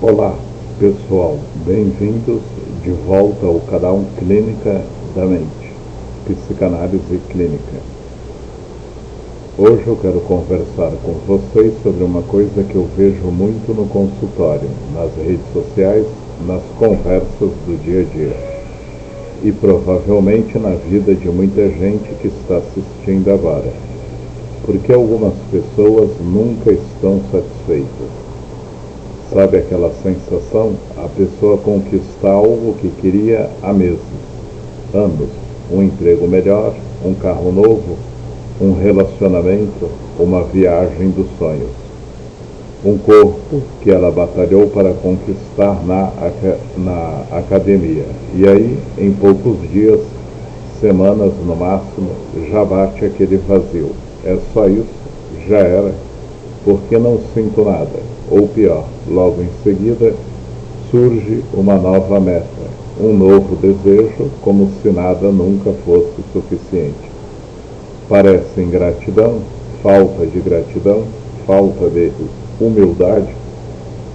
Olá, pessoal, bem-vindos de volta ao canal Clínica da Mente, Psicanálise Clínica. Hoje eu quero conversar com vocês sobre uma coisa que eu vejo muito no consultório, nas redes sociais, nas conversas do dia a dia e provavelmente na vida de muita gente que está assistindo agora, porque algumas pessoas nunca estão satisfeitas. Sabe aquela sensação? A pessoa conquista algo que queria há meses, anos. Um emprego melhor, um carro novo, um relacionamento, uma viagem dos sonhos. Um corpo que ela batalhou para conquistar na academia. E aí, em poucos dias, semanas no máximo, já bate aquele vazio. É só isso? Já era? Porque não sinto nada. Ou pior, logo em seguida, surge uma nova meta, um novo desejo, como se nada nunca fosse suficiente. Parece ingratidão, falta de gratidão, falta de humildade.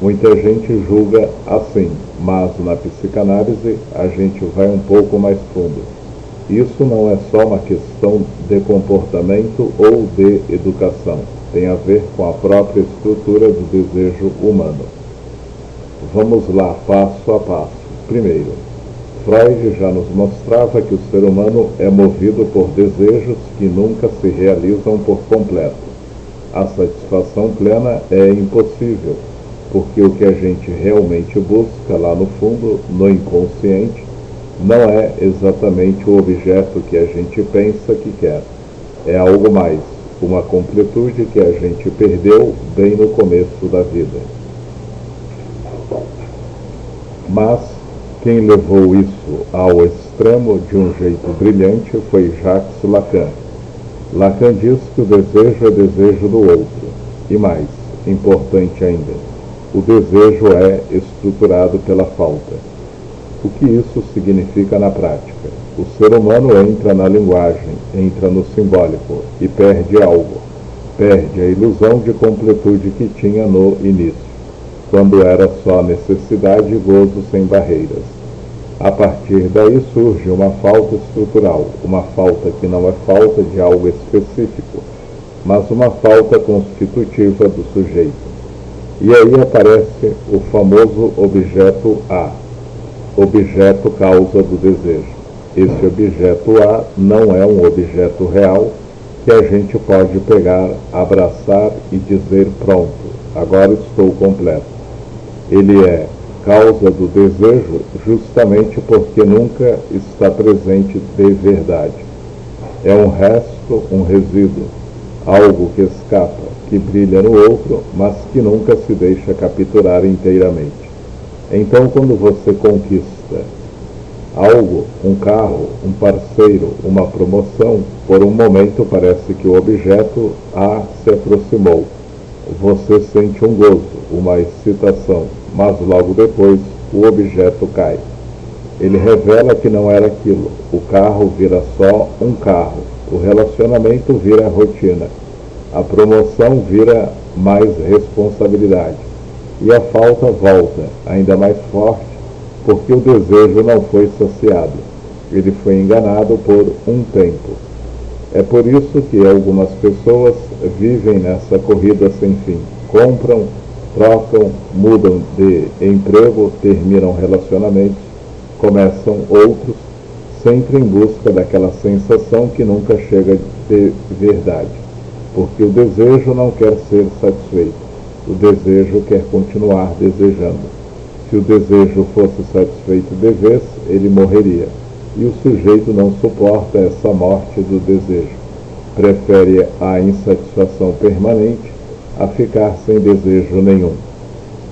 Muita gente julga assim, mas na psicanálise a gente vai um pouco mais fundo. Isso não é só uma questão de comportamento ou de educação. Tem a ver com a própria estrutura do desejo humano. Vamos lá, passo a passo. Primeiro, Freud já nos mostrava que o ser humano é movido por desejos que nunca se realizam por completo. A satisfação plena é impossível, porque o que a gente realmente busca lá no fundo, no inconsciente, não é exatamente o objeto que a gente pensa que quer. É algo mais. Uma completude que a gente perdeu bem no começo da vida. Mas quem levou isso ao extremo de um jeito brilhante foi Jacques Lacan. Lacan diz que o desejo é desejo do outro. E mais, importante ainda, o desejo é estruturado pela falta. O que isso significa na prática? O ser humano entra na linguagem, entra no simbólico e perde algo. Perde a ilusão de completude que tinha no início, quando era só necessidade e gozo sem barreiras. A partir daí surge uma falta estrutural, uma falta que não é falta de algo específico, mas uma falta constitutiva do sujeito. E aí aparece o famoso objeto A, objeto causa do desejo. Esse objeto A não é um objeto real que a gente pode pegar, abraçar e dizer pronto, agora estou completo. Ele é causa do desejo justamente porque nunca está presente de verdade. É um resto, um resíduo, algo que escapa, que brilha no outro, mas que nunca se deixa capturar inteiramente. Então, quando você conquista algo, um carro, um parceiro, uma promoção, por um momento parece que o objeto A se aproximou. Você sente um gozo, uma excitação, mas logo depois o objeto cai. Ele revela que não era aquilo. O carro vira só um carro. O relacionamento vira rotina. A promoção vira mais responsabilidade. E a falta volta, ainda mais forte, porque o desejo não foi saciado. Ele foi enganado por um tempo. É por isso que algumas pessoas vivem nessa corrida sem fim. Compram, trocam, mudam de emprego, terminam relacionamentos, começam outros, sempre em busca daquela sensação que nunca chega de verdade. Porque o desejo não quer ser satisfeito. O desejo quer continuar desejando. Se o desejo fosse satisfeito de vez, ele morreria. E o sujeito não suporta essa morte do desejo. Prefere a insatisfação permanente a ficar sem desejo nenhum.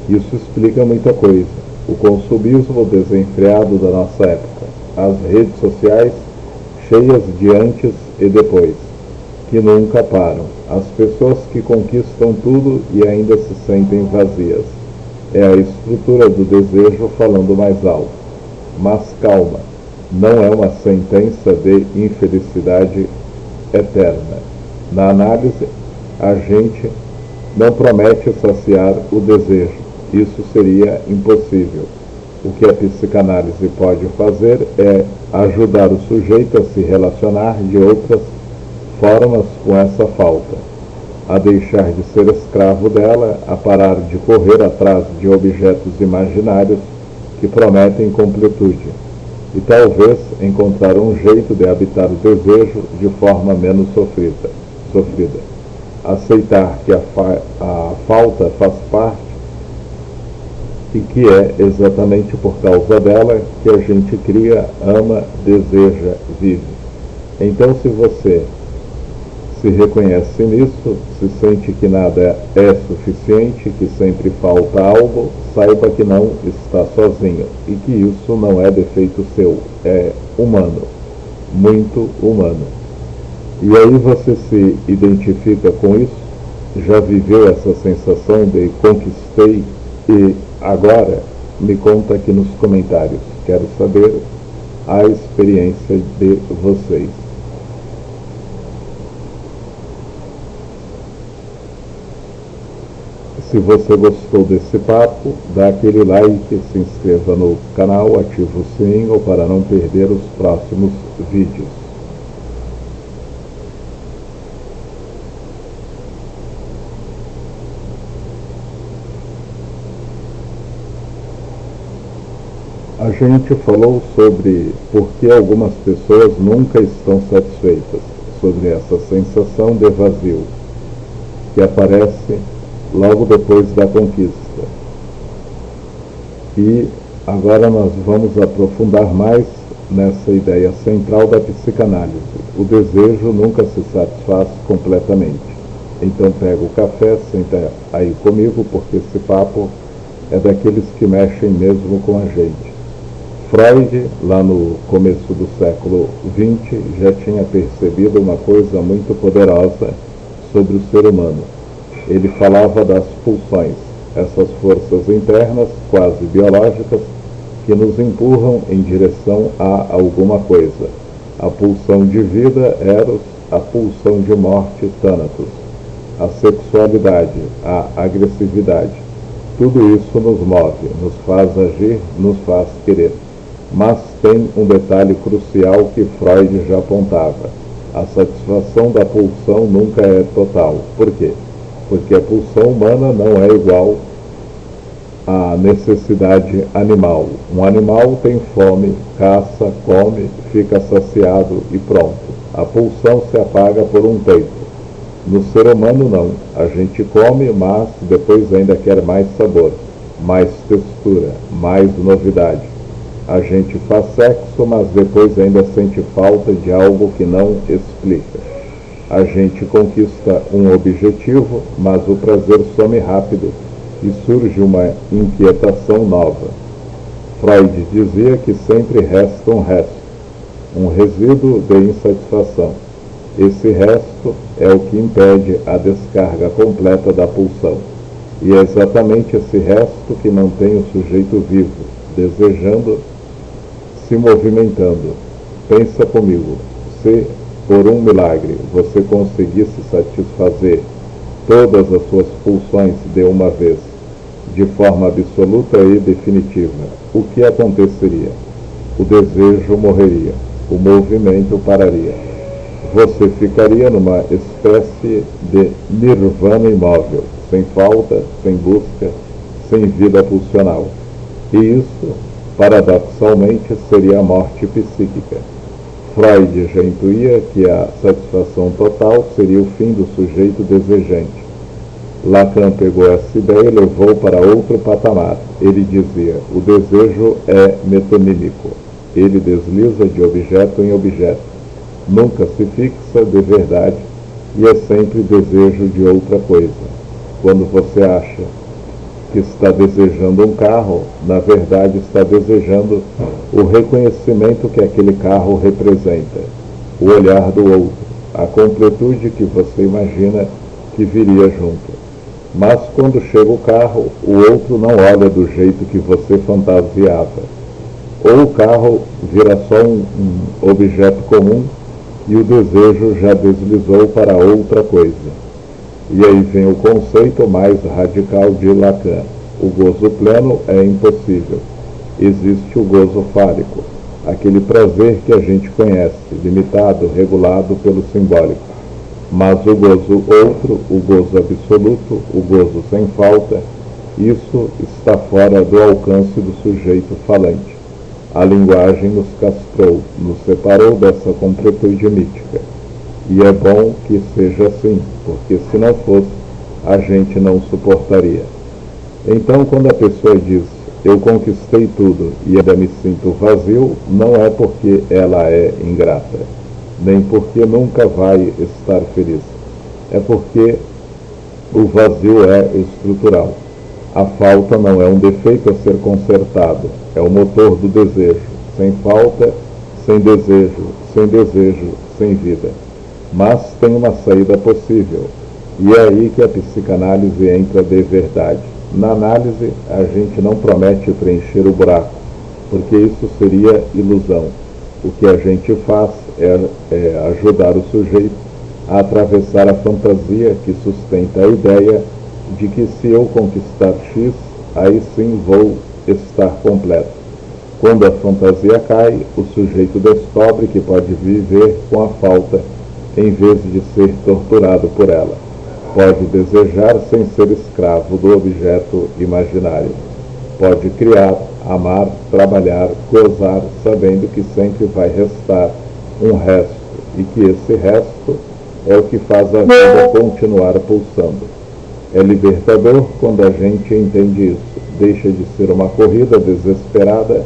Isso explica muita coisa. O consumismo desenfreado da nossa época. As redes sociais cheias de antes e depois, que nunca param. As pessoas que conquistam tudo e ainda se sentem vazias. É a estrutura do desejo falando mais alto. Mas calma, não é uma sentença de infelicidade eterna. Na análise, a gente não promete saciar o desejo, Isso seria impossível. O que a psicanálise pode fazer é ajudar o sujeito a se relacionar de outras formas com essa falta, a deixar de ser escravo dela, a parar de correr atrás de objetos imaginários que prometem completude, e talvez encontrar um jeito de habitar o desejo de forma menos sofrida. Aceitar que a falta faz parte e que é exatamente por causa dela que a gente cria, ama, deseja, vive. Então, se você se reconhece nisso, se sente que nada é suficiente, que sempre falta algo, saiba que não está sozinho e que isso não é defeito seu, é humano, muito humano. E aí você se identifica com isso, já viveu essa sensação de conquistei e agora me conta aqui nos comentários. Quero saber a experiência de vocês. Se você gostou desse papo, dá aquele like, se inscreva no canal, ative o sininho para não perder os próximos vídeos. A gente falou sobre por que algumas pessoas nunca estão satisfeitas, sobre essa sensação de vazio que aparece logo depois da conquista. E agora nós vamos aprofundar mais nessa ideia central da psicanálise. O desejo nunca se satisfaz completamente. Então pega o café, senta aí comigo, porque esse papo é daqueles que mexem mesmo com a gente. Freud, lá no começo do século XX, já tinha percebido uma coisa muito poderosa sobre o ser humano. Ele falava das pulsões, essas forças internas, quase biológicas, que nos empurram em direção a alguma coisa. A pulsão de vida, Eros, a pulsão de morte, Thanatos, a sexualidade, a agressividade. Tudo isso nos move, nos faz agir, nos faz querer. Mas tem um detalhe crucial que Freud já apontava. A satisfação da pulsão nunca é total. Por quê? Porque a pulsão humana não é igual à necessidade animal. Um animal tem fome, caça, come, fica saciado e pronto. A pulsão se apaga por um tempo. No ser humano não. A gente come, mas depois ainda quer mais sabor, mais textura, mais novidade. A gente faz sexo, mas depois ainda sente falta de algo que não explica. A gente conquista um objetivo, mas o prazer some rápido e surge uma inquietação nova. Freud dizia que sempre resta um resto, um resíduo de insatisfação. Esse resto é o que impede a descarga completa da pulsão. E é exatamente esse resto que mantém o sujeito vivo, desejando, se movimentando. Pensa comigo, se por um milagre você conseguisse satisfazer todas as suas pulsões de uma vez, de forma absoluta e definitiva, o que aconteceria? O desejo morreria, o movimento pararia. Você ficaria numa espécie de nirvana imóvel, sem falta, sem busca, sem vida pulsional. E isso, paradoxalmente, seria a morte psíquica. Freud já intuía que a satisfação total seria o fim do sujeito desejante. Lacan pegou essa ideia e levou para outro patamar. Ele dizia, o desejo é metonímico. Ele desliza de objeto em objeto. Nunca se fixa de verdade e é sempre desejo de outra coisa. Quando você acha que está desejando um carro, na verdade está desejando o reconhecimento que aquele carro representa, o olhar do outro, a completude que você imagina que viria junto. Mas quando chega o carro, o outro não olha do jeito que você fantasiava. Ou o carro vira só um objeto comum e o desejo já deslizou para outra coisa. E aí vem o conceito mais radical de Lacan. O gozo pleno é impossível. Existe o gozo fálico, aquele prazer que a gente conhece, limitado, regulado pelo simbólico. Mas o gozo outro, o gozo absoluto, o gozo sem falta, isso está fora do alcance do sujeito falante. A linguagem nos castrou, nos separou dessa completude mítica. E é bom que seja assim, porque se não fosse, a gente não suportaria. Então, quando a pessoa diz, eu conquistei tudo e ainda me sinto vazio, não é porque ela é ingrata, nem porque nunca vai estar feliz. É porque o vazio é estrutural. A falta não é um defeito a ser consertado, é o motor do desejo. Sem falta, sem desejo, sem vida. Mas tem uma saída possível, e é aí que a psicanálise entra de verdade. Na análise, a gente não promete preencher o buraco, porque isso seria ilusão. O que a gente faz é ajudar o sujeito a atravessar a fantasia que sustenta a ideia de que se eu conquistar X, aí sim vou estar completo. Quando a fantasia cai, o sujeito descobre que pode viver com a falta em vez de ser torturado por ela. Pode desejar sem ser escravo do objeto imaginário. Pode criar, amar, trabalhar, gozar, sabendo que sempre vai restar um resto e que esse resto é o que faz a vida continuar pulsando. É libertador quando a gente entende isso. Deixa de ser uma corrida desesperada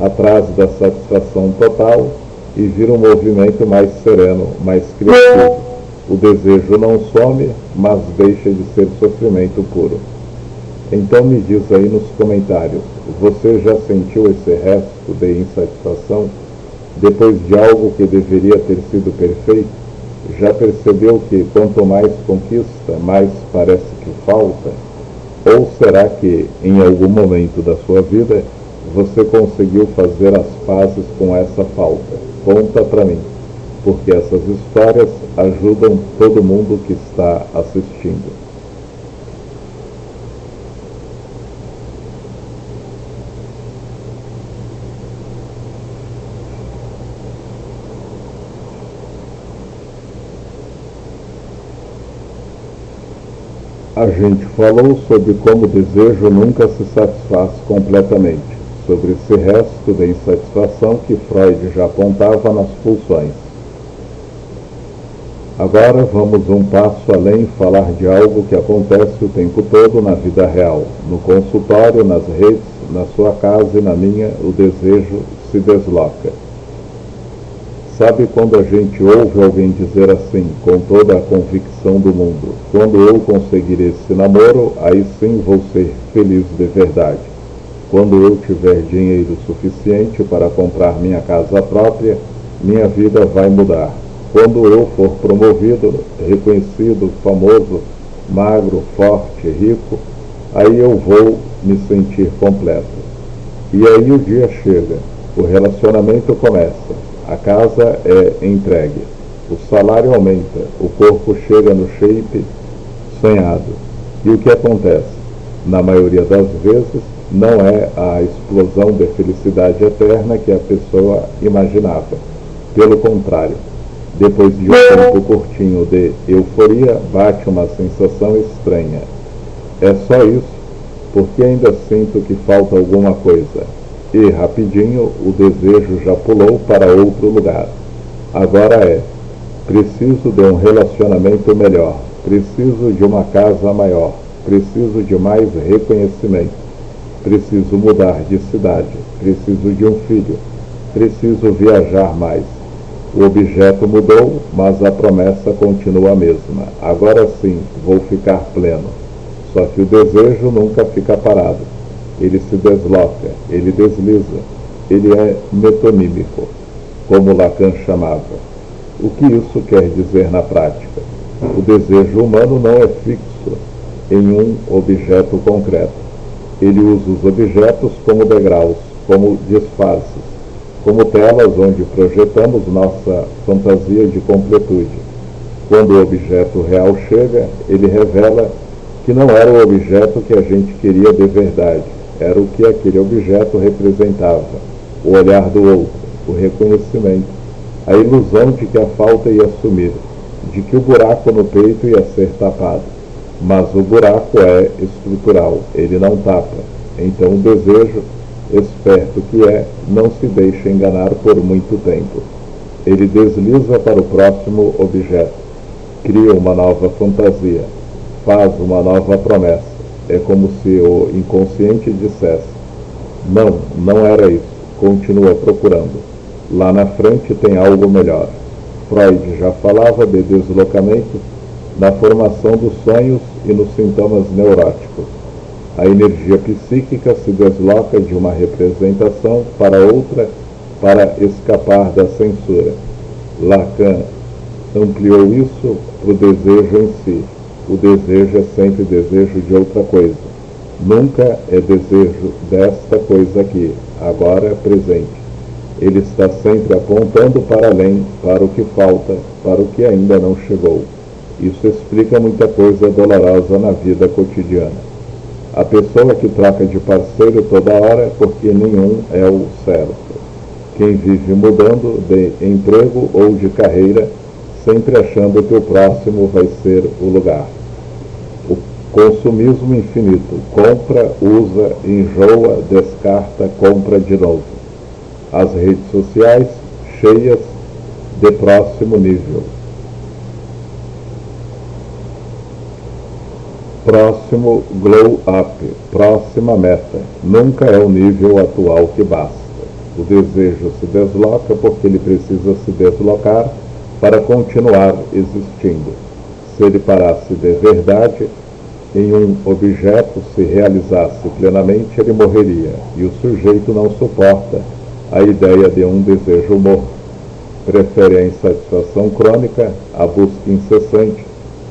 atrás da satisfação total e vira um movimento mais sereno, mais criativo. O desejo não some, mas deixa de ser sofrimento puro. Então me diz aí nos comentários, você já sentiu esse resto de insatisfação depois de algo que deveria ter sido perfeito? Já percebeu que quanto mais conquista, mais parece que falta? Ou será que, em algum momento da sua vida, você conseguiu fazer as pazes com essa falta? Conta para mim, porque essas histórias ajudam todo mundo que está assistindo. A gente falou sobre como o desejo nunca se satisfaz completamente, sobre esse resto de insatisfação que Freud já apontava nas pulsões. Agora vamos um passo além e falar de algo que acontece o tempo todo na vida real, no consultório, nas redes, na sua casa e na minha, o desejo se desloca. Sabe quando a gente ouve alguém dizer assim, com toda a convicção do mundo, quando eu conseguir esse namoro, aí sim vou ser feliz de verdade. Quando eu tiver dinheiro suficiente para comprar minha casa própria, minha vida vai mudar. Quando eu for promovido, reconhecido, famoso, magro, forte, rico, aí eu vou me sentir completo. E aí o dia chega, o relacionamento começa. A casa é entregue, o salário aumenta, o corpo chega no shape sonhado. E o que acontece? Na maioria das vezes, não é a explosão de felicidade eterna que a pessoa imaginava. Pelo contrário, depois de um tempo curtinho de euforia, bate uma sensação estranha. É só isso, porque ainda sinto que falta alguma coisa. E, rapidinho, o desejo já pulou para outro lugar. Agora preciso de um relacionamento melhor, preciso de uma casa maior, preciso de mais reconhecimento, preciso mudar de cidade, preciso de um filho, preciso viajar mais. O objeto mudou, mas a promessa continua a mesma. Agora sim, vou ficar pleno. Só que o desejo nunca fica parado. Ele se desloca, ele desliza, ele é metonímico, como Lacan chamava. O que isso quer dizer na prática? O desejo humano não é fixo em um objeto concreto. Ele usa os objetos como degraus, como disfarces, como telas onde projetamos nossa fantasia de completude. Quando o objeto real chega, ele revela que não era o objeto que a gente queria de verdade, era o que aquele objeto representava, o olhar do outro, o reconhecimento, a ilusão de que a falta ia sumir, de que o buraco no peito ia ser tapado. Mas o buraco é estrutural, ele não tapa. Então o desejo, esperto que é, não se deixa enganar por muito tempo. Ele desliza para o próximo objeto, cria uma nova fantasia, faz uma nova promessa. É como se o inconsciente dissesse: não, não era isso, continua procurando. Lá na frente tem algo melhor. Freud já falava de deslocamento na formação dos sonhos e nos sintomas neuróticos. A energia psíquica se desloca de uma representação para outra para escapar da censura. Lacan ampliou isso para o desejo em si. O desejo é sempre desejo de outra coisa. Nunca é desejo desta coisa aqui, agora presente. Ele está sempre apontando para além, para o que falta, para o que ainda não chegou. Isso explica muita coisa dolorosa na vida cotidiana. A pessoa que troca de parceiro toda hora porque nenhum é o certo. Quem vive mudando de emprego ou de carreira, sempre achando que o próximo vai ser o lugar. O consumismo infinito. Compra, usa, enjoa, descarta, compra de novo. As redes sociais cheias de próximo nível. Próximo glow up, próxima meta. Nunca é o nível atual que basta. O desejo se desloca porque ele precisa se deslocar para continuar existindo. Se ele parasse de verdade em um objeto, se realizasse plenamente, ele morreria. E o sujeito não suporta a ideia de um desejo morto. Prefere a insatisfação crônica, a busca incessante,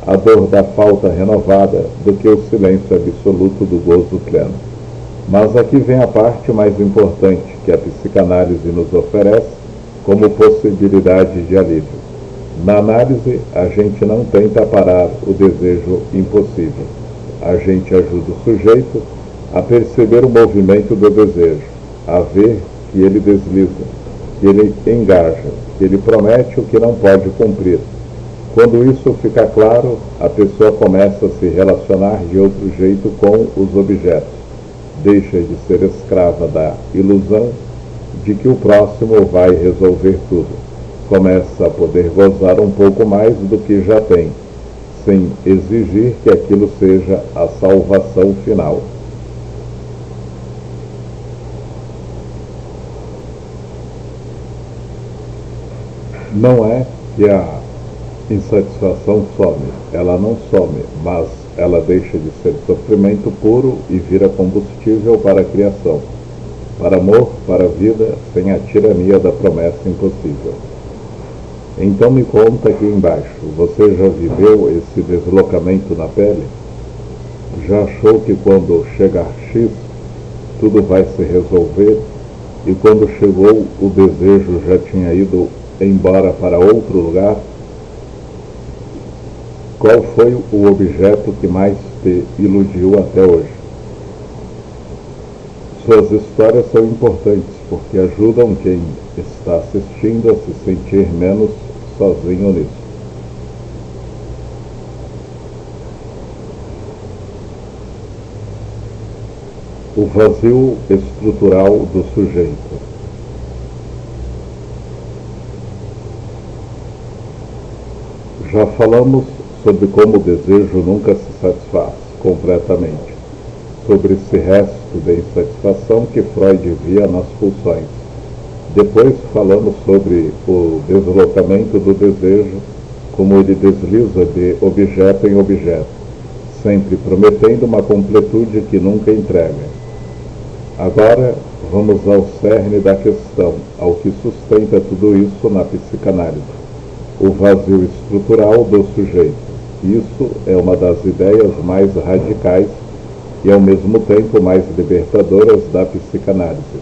a dor da falta renovada, do que o silêncio absoluto do gozo pleno. Mas aqui vem a parte mais importante que a psicanálise nos oferece como possibilidade de alívio. Na análise, a gente não tenta parar o desejo impossível. A gente ajuda o sujeito a perceber o movimento do desejo, a ver que ele desliza, que ele engaja, que ele promete o que não pode cumprir. Quando isso fica claro, a pessoa começa a se relacionar de outro jeito com os objetos. Deixa de ser escrava da ilusão de que o próximo vai resolver tudo. Começa a poder gozar um pouco mais do que já tem, sem exigir que aquilo seja a salvação final. Não é que a insatisfação some, ela não some, mas ela deixa de ser sofrimento puro e vira combustível para a criação, para amor, para a vida, sem a tirania da promessa impossível. Então me conta aqui embaixo, você já viveu esse deslocamento na pele? Já achou que quando chegar X, tudo vai se resolver, e quando chegou o desejo já tinha ido embora para outro lugar? Qual foi o objeto que mais te iludiu até hoje? Suas histórias são importantes porque ajudam quem está assistindo a se sentir menos sozinho nisso. O vazio estrutural do sujeito. Já falamos sobre como o desejo nunca se satisfaz completamente, sobre esse resto de insatisfação que Freud via nas pulsões. Depois falamos sobre o deslocamento do desejo, como ele desliza de objeto em objeto, sempre prometendo uma completude que nunca entrega. Agora vamos ao cerne da questão, ao que sustenta tudo isso na psicanálise. O vazio estrutural do sujeito. Isso é uma das ideias mais radicais e ao mesmo tempo mais libertadoras da psicanálise.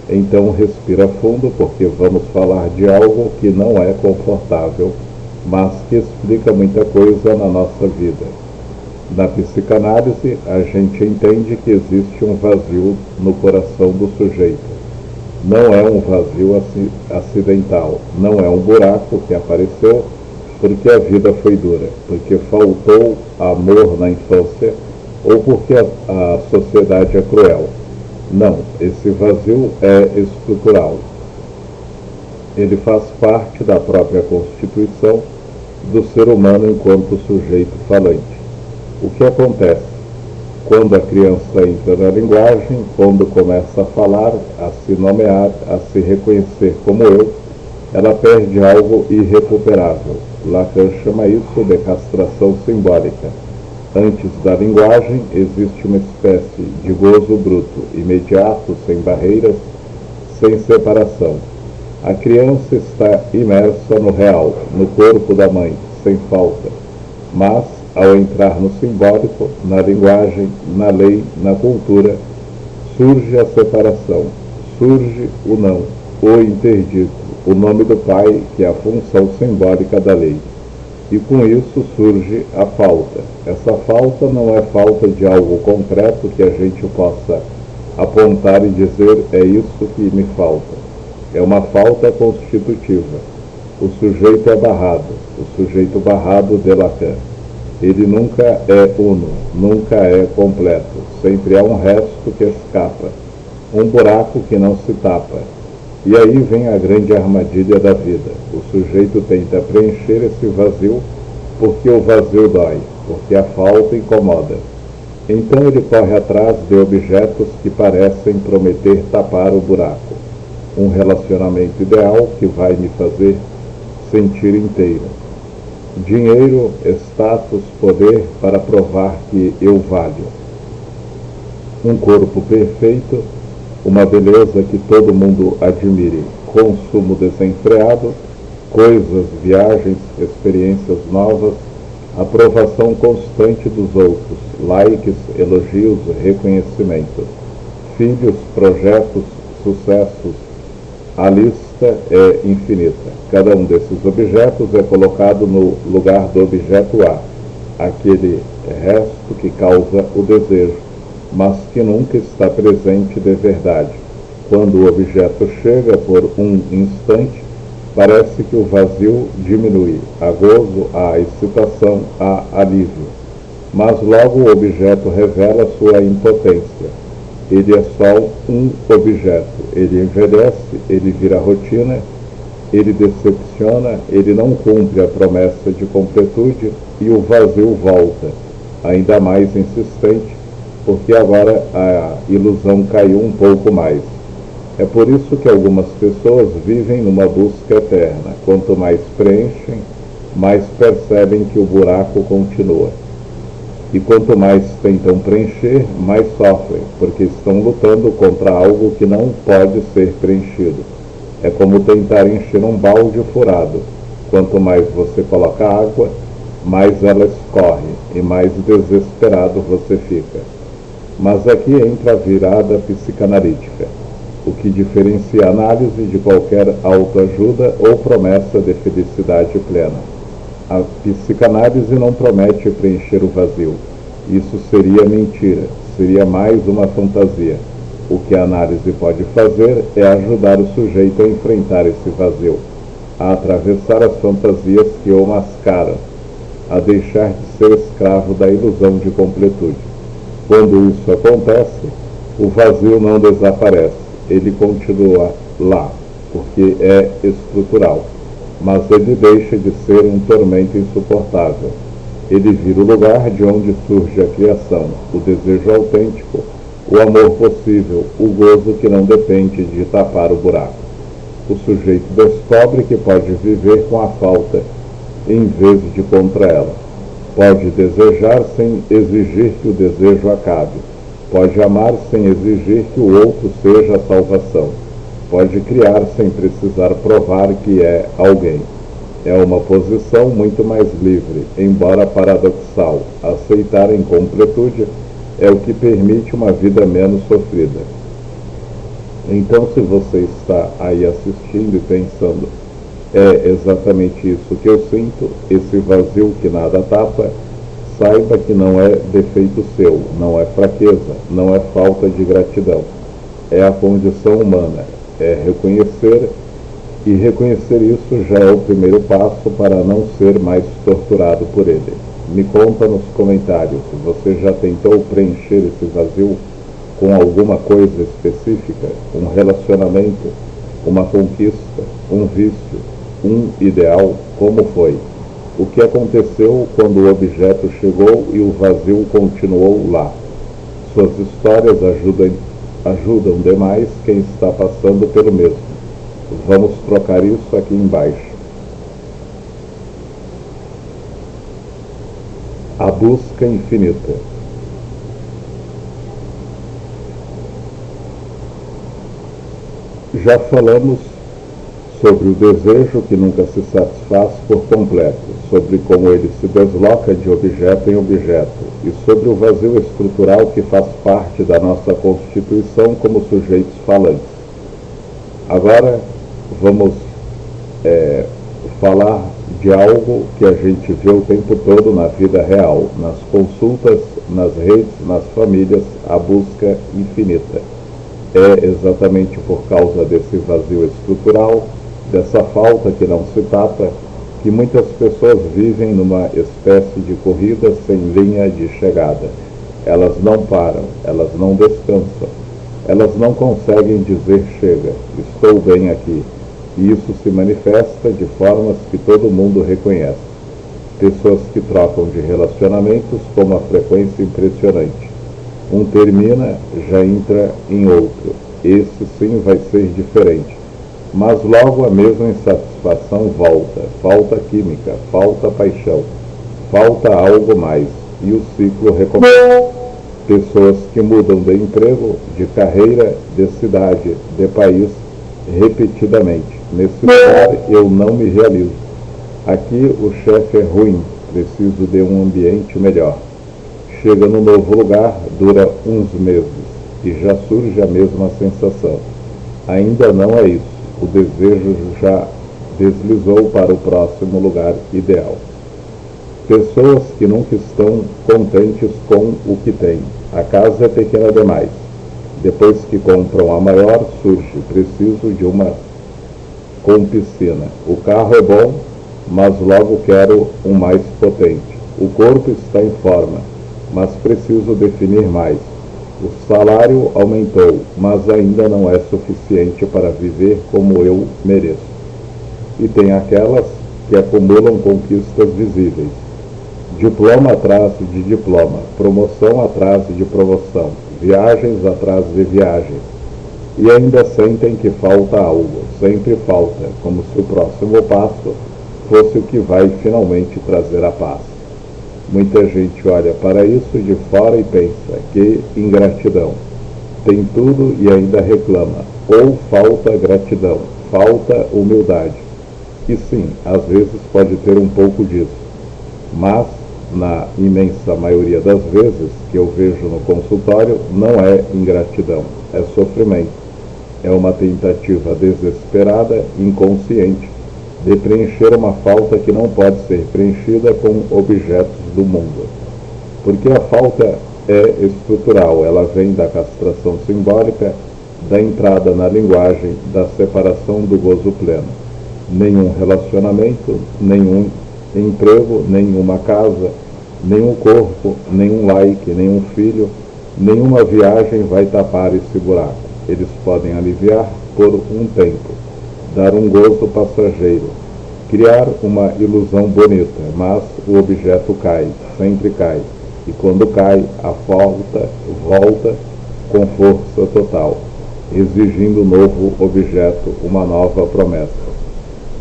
Então respira fundo porque vamos falar de algo que não é confortável, mas que explica muita coisa na nossa vida. Na psicanálise, a gente entende que existe um vazio no coração do sujeito. Não é um vazio acidental, não é um buraco que apareceu porque a vida foi dura, porque faltou amor na infância ou porque a sociedade é cruel. Não, esse vazio é estrutural. Ele faz parte da própria constituição do ser humano enquanto sujeito falante. O que acontece? Quando a criança entra na linguagem, quando começa a falar, a se nomear, a se reconhecer como eu, ela perde algo irrecuperável. Lacan chama isso de castração simbólica. Antes da linguagem, existe uma espécie de gozo bruto, imediato, sem barreiras, sem separação. A criança está imersa no real, no corpo da mãe, sem falta. Mas, ao entrar no simbólico, na linguagem, na lei, na cultura, surge a separação, surge o não, o interdito, o nome do pai, que é a função simbólica da lei. E com isso surge a falta. Essa falta não é falta de algo concreto que a gente possa apontar e dizer é isso que me falta. É uma falta constitutiva. O sujeito é barrado, o sujeito barrado de Lacan. Ele nunca é uno, nunca é completo. Sempre há um resto que escapa, um buraco que não se tapa. E aí vem a grande armadilha da vida. O sujeito tenta preencher esse vazio porque o vazio dói, porque a falta incomoda. Então ele corre atrás de objetos que parecem prometer tapar o buraco. Um relacionamento ideal que vai me fazer sentir inteiro. Dinheiro, status, poder para provar que eu valho. Um corpo perfeito, uma beleza que todo mundo admire, consumo desenfreado, coisas, viagens, experiências novas, aprovação constante dos outros, likes, elogios, reconhecimento, filhos, projetos, sucessos. A lista é infinita. Cada um desses objetos é colocado no lugar do objeto A, aquele resto que causa o desejo, mas que nunca está presente de verdade. Quando o objeto chega por um instante, parece que o vazio diminui, há gozo, há excitação, há alívio. Mas logo o objeto revela sua impotência. Ele é só um objeto. Ele envelhece, ele vira rotina, ele decepciona, ele não cumpre a promessa de completude e o vazio volta, ainda mais insistente, porque agora a ilusão caiu um pouco mais. É por isso que algumas pessoas vivem numa busca eterna. Quanto mais preenchem, mais percebem que o buraco continua. E quanto mais tentam preencher, mais sofrem, porque estão lutando contra algo que não pode ser preenchido. É como tentar encher um balde furado. Quanto mais você coloca água, mais ela escorre e mais desesperado você fica. Mas aqui entra a virada psicanalítica, o que diferencia a análise de qualquer autoajuda ou promessa de felicidade plena. A psicanálise não promete preencher o vazio. Isso seria mentira, seria mais uma fantasia. O que a análise pode fazer é ajudar o sujeito a enfrentar esse vazio, a atravessar as fantasias que o mascaram, a deixar de ser escravo da ilusão de completude. Quando isso acontece, o vazio não desaparece, ele continua lá, porque é estrutural. Mas ele deixa de ser um tormento insuportável. Ele vira o lugar de onde surge a criação, o desejo autêntico, o amor possível, o gozo que não depende de tapar o buraco. O sujeito descobre que pode viver com a falta, em vez de contra ela. Pode desejar sem exigir que o desejo acabe. Pode amar sem exigir que o outro seja a salvação. Pode criar sem precisar provar que é alguém. É uma posição muito mais livre, embora paradoxal. Aceitar a incompletude é o que permite uma vida menos sofrida. Então, se você está aí assistindo e pensando, é exatamente isso que eu sinto, esse vazio que nada tapa, saiba que não é defeito seu, não é fraqueza, não é falta de gratidão. É a condição humana, é reconhecer, e reconhecer isso já é o primeiro passo para não ser mais torturado por ele. Me conta nos comentários, você já tentou preencher esse vazio com alguma coisa específica, um relacionamento, uma conquista, um vício, um ideal? Como foi? O que aconteceu quando o objeto chegou e o vazio continuou lá? Suas histórias ajudam demais quem está passando pelo mesmo. Vamos trocar isso aqui embaixo. A busca infinita. Já falamos sobre o desejo que nunca se satisfaz por completo, sobre como ele se desloca de objeto em objeto, e sobre o vazio estrutural que faz parte da nossa constituição como sujeitos falantes. Agora vamos falar de algo que a gente vê o tempo todo na vida real, nas consultas, nas redes, nas famílias, a busca infinita. É exatamente por causa desse vazio estrutural, dessa falta que não se tapa, que muitas pessoas vivem numa espécie de corrida sem linha de chegada. Elas não param, elas não descansam, elas não conseguem dizer chega, estou bem aqui. E isso se manifesta de formas que todo mundo reconhece. Pessoas que trocam de relacionamentos com uma frequência impressionante. Um termina, já entra em outro. Esse sim vai ser diferente. Mas logo a mesma insatisfação volta. Falta química, falta paixão, falta algo mais. E o ciclo recomeça. Pessoas que mudam de emprego, de carreira, de cidade, de país, repetidamente. Nesse lugar eu não me realizo. Aqui o chefe é ruim, preciso de um ambiente melhor. Chega no novo lugar, dura uns meses e já surge a mesma sensação. Ainda não é isso, o desejo já deslizou para o próximo lugar ideal. Pessoas que nunca estão contentes com o que têm. A casa é pequena demais. Depois que compram a maior, surge, preciso de uma com piscina. O carro é bom, mas logo quero um mais potente. O corpo está em forma, mas preciso definir mais. O salário aumentou, mas ainda não é suficiente para viver como eu mereço. E tem aquelas que acumulam conquistas visíveis. Diploma atrás de diploma, promoção atrás de promoção, viagens atrás de viagens. E ainda sentem que falta algo, sempre falta, como se o próximo passo fosse o que vai finalmente trazer a paz. Muita gente olha para isso de fora e pensa, que ingratidão. Tem tudo e ainda reclama, ou falta gratidão, falta humildade. E sim, às vezes pode ter um pouco disso, mas na imensa maioria das vezes que eu vejo no consultório, não é ingratidão, é sofrimento. É uma tentativa desesperada, inconsciente, de preencher uma falta que não pode ser preenchida com objetos do mundo. Porque a falta é estrutural, ela vem da castração simbólica, da entrada na linguagem, da separação do gozo pleno. Nenhum relacionamento, nenhum emprego, nenhuma casa, nenhum corpo, nenhum like, nenhum filho, nenhuma viagem vai tapar esse buraco. Eles podem aliviar por um tempo, dar um gozo passageiro, criar uma ilusão bonita, mas o objeto cai, sempre cai. E quando cai, a falta volta com força total, exigindo um novo objeto, uma nova promessa.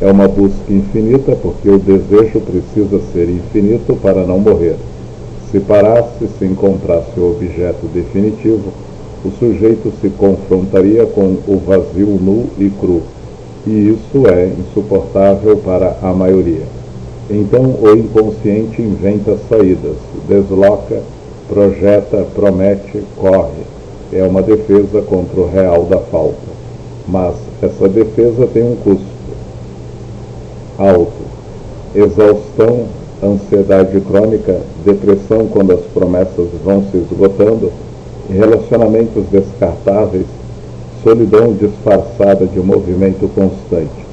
É uma busca infinita porque o desejo precisa ser infinito para não morrer. Se parasse, se encontrasse o objeto definitivo, o sujeito se confrontaria com o vazio nu e cru, e isso é insuportável para a maioria. Então o inconsciente inventa saídas, desloca, projeta, promete, corre. É uma defesa contra o real da falta. Mas essa defesa tem um custo alto. Exaustão, ansiedade crônica, depressão quando as promessas vão se esgotando, relacionamentos descartáveis, solidão disfarçada de movimento constante.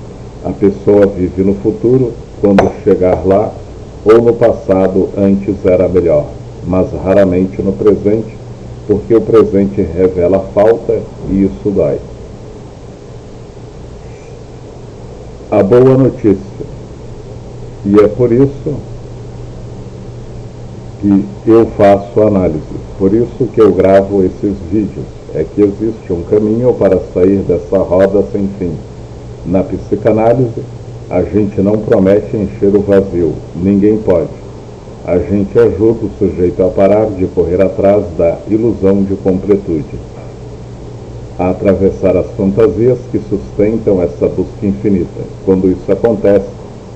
A pessoa vive no futuro, quando chegar lá, ou no passado, antes era melhor, mas raramente no presente, porque o presente revela falta e isso dói. A boa notícia, e é por isso que eu faço análise, por isso que eu gravo esses vídeos, é que existe um caminho para sair dessa roda sem fim. Na psicanálise, a gente não promete encher o vazio, ninguém pode. A gente ajuda o sujeito a parar de correr atrás da ilusão de completude, a atravessar as fantasias que sustentam essa busca infinita. Quando isso acontece,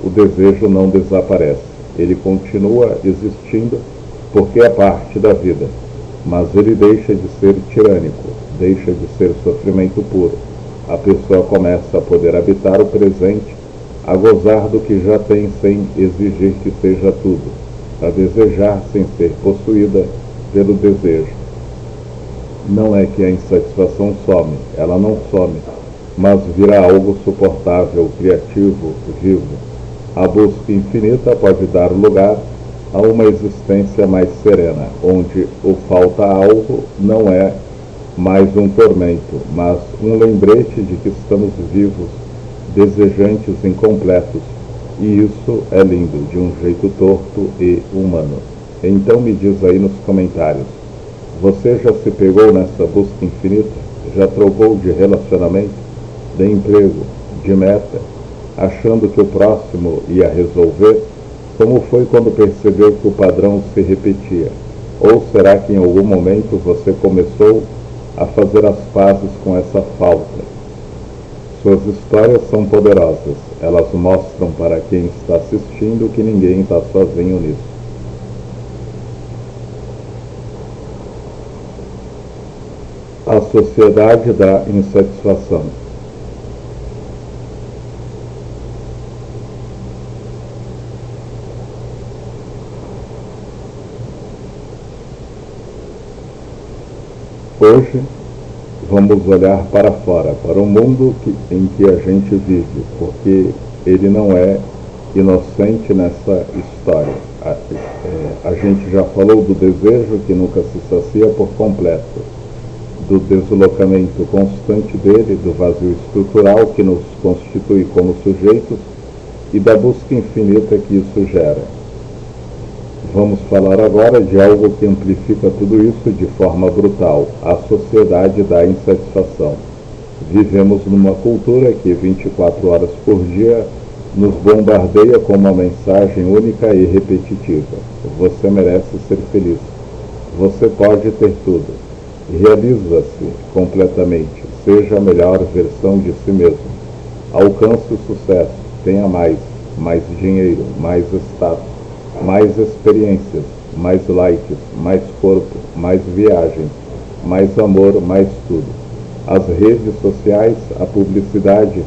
o desejo não desaparece. Ele continua existindo porque é parte da vida, mas ele deixa de ser tirânico, deixa de ser sofrimento puro. A pessoa começa a poder habitar o presente, a gozar do que já tem sem exigir que seja tudo, a desejar sem ser possuída pelo desejo. Não é que a insatisfação some, ela não some, mas vira algo suportável, criativo, vivo. A busca infinita pode dar lugar a uma existência mais serena, onde o falta algo não é mais um tormento, mas um lembrete de que estamos vivos, desejantes incompletos, e isso é lindo, de um jeito torto e humano. Então me diz aí nos comentários, você já se pegou nessa busca infinita? Já trocou de relacionamento, de emprego, de meta, achando que o próximo ia resolver? Como foi quando percebeu que o padrão se repetia? Ou será que em algum momento você começou a fazer as pazes com essa falta? Suas histórias são poderosas, elas mostram para quem está assistindo que ninguém está sozinho nisso. A sociedade da insatisfação. Hoje, vamos olhar para fora, para o mundo em que a gente vive, porque ele não é inocente nessa história. A gente já falou do desejo que nunca se sacia por completo, do deslocamento constante dele, do vazio estrutural que nos constitui como sujeitos e da busca infinita que isso gera. Vamos falar agora de algo que amplifica tudo isso de forma brutal, a sociedade da insatisfação. Vivemos numa cultura que 24 horas por dia nos bombardeia com uma mensagem única e repetitiva. Você merece ser feliz. Você pode ter tudo. Realiza-se completamente. Seja a melhor versão de si mesmo. Alcance o sucesso. Tenha mais dinheiro, mais status, mais experiências, mais likes, mais corpo, mais viagens, mais amor, mais tudo. As redes sociais, a publicidade,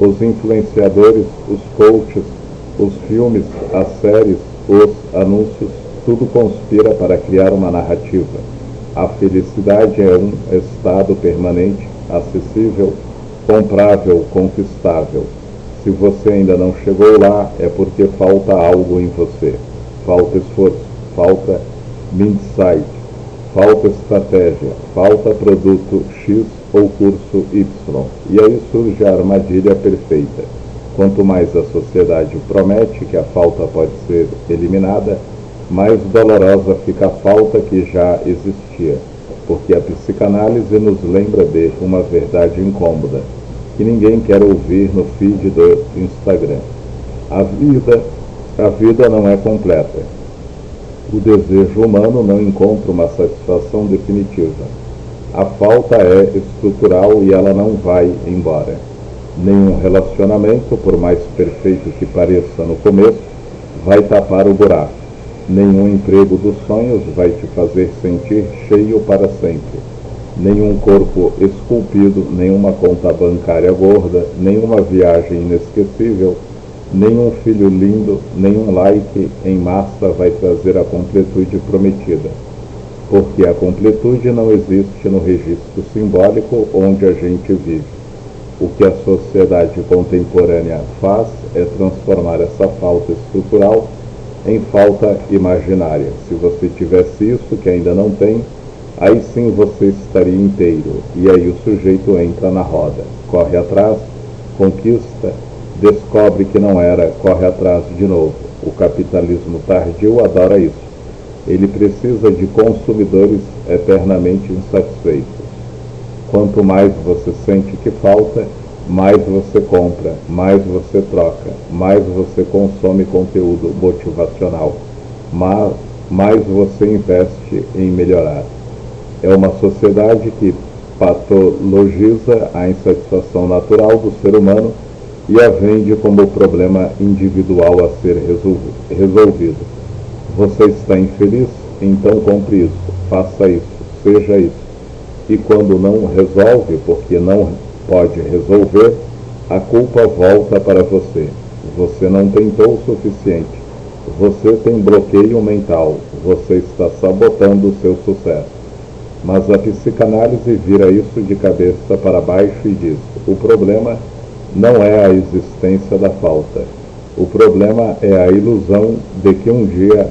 os influenciadores, os coaches, os filmes, as séries, os anúncios, tudo conspira para criar uma narrativa. A felicidade é um estado permanente, acessível, comprável, conquistável. Se você ainda não chegou lá, é porque falta algo em você. Falta esforço, falta insight, falta estratégia, falta produto X ou curso Y. E aí surge a armadilha perfeita. Quanto mais a sociedade promete que a falta pode ser eliminada, mais dolorosa fica a falta que já existia, porque a psicanálise nos lembra de uma verdade incômoda, que ninguém quer ouvir no feed do Instagram. A vida não é completa. O desejo humano não encontra uma satisfação definitiva. A falta é estrutural e ela não vai embora. Nenhum relacionamento, por mais perfeito que pareça no começo, vai tapar o buraco. Nenhum emprego dos sonhos vai te fazer sentir cheio para sempre. Nenhum corpo esculpido, nenhuma conta bancária gorda, nenhuma viagem inesquecível, Nenhum filho lindo, nenhum like em massa vai trazer a completude prometida, porque a completude não existe no registro simbólico onde a gente vive. O que a sociedade contemporânea faz é transformar essa falta estrutural em falta imaginária. Se você tivesse isso, que ainda não tem, aí sim você estaria inteiro, e aí o sujeito entra na roda, corre atrás, conquista, descobre que não era, corre atrás de novo. O capitalismo tardio adora isso. Ele precisa de consumidores eternamente insatisfeitos. Quanto mais você sente que falta, mais você compra, mais você troca, mais você consome conteúdo motivacional, mais você investe em melhorar. É uma sociedade que patologiza a insatisfação natural do ser humano e a vende como problema individual a ser resolvido. Você está infeliz? Então compre isso, faça isso, seja isso. E quando não resolve, porque não pode resolver, a culpa volta para você. Você não tentou o suficiente. Você tem bloqueio mental. Você está sabotando o seu sucesso. Mas a psicanálise vira isso de cabeça para baixo e diz: o problema não é a existência da falta. O problema é a ilusão de que um dia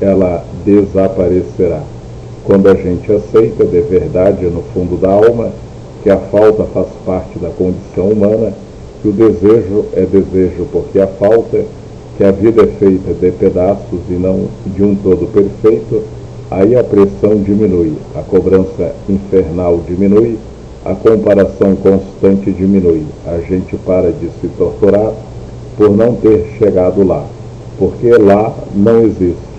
ela desaparecerá. Quando a gente aceita de verdade no fundo da alma que a falta faz parte da condição humana, que o desejo é desejo porque há falta, que a vida é feita de pedaços e não de um todo perfeito, aí a pressão diminui, a cobrança infernal diminui, a comparação constante diminui, a gente para de se torturar por não ter chegado lá, porque lá não existe.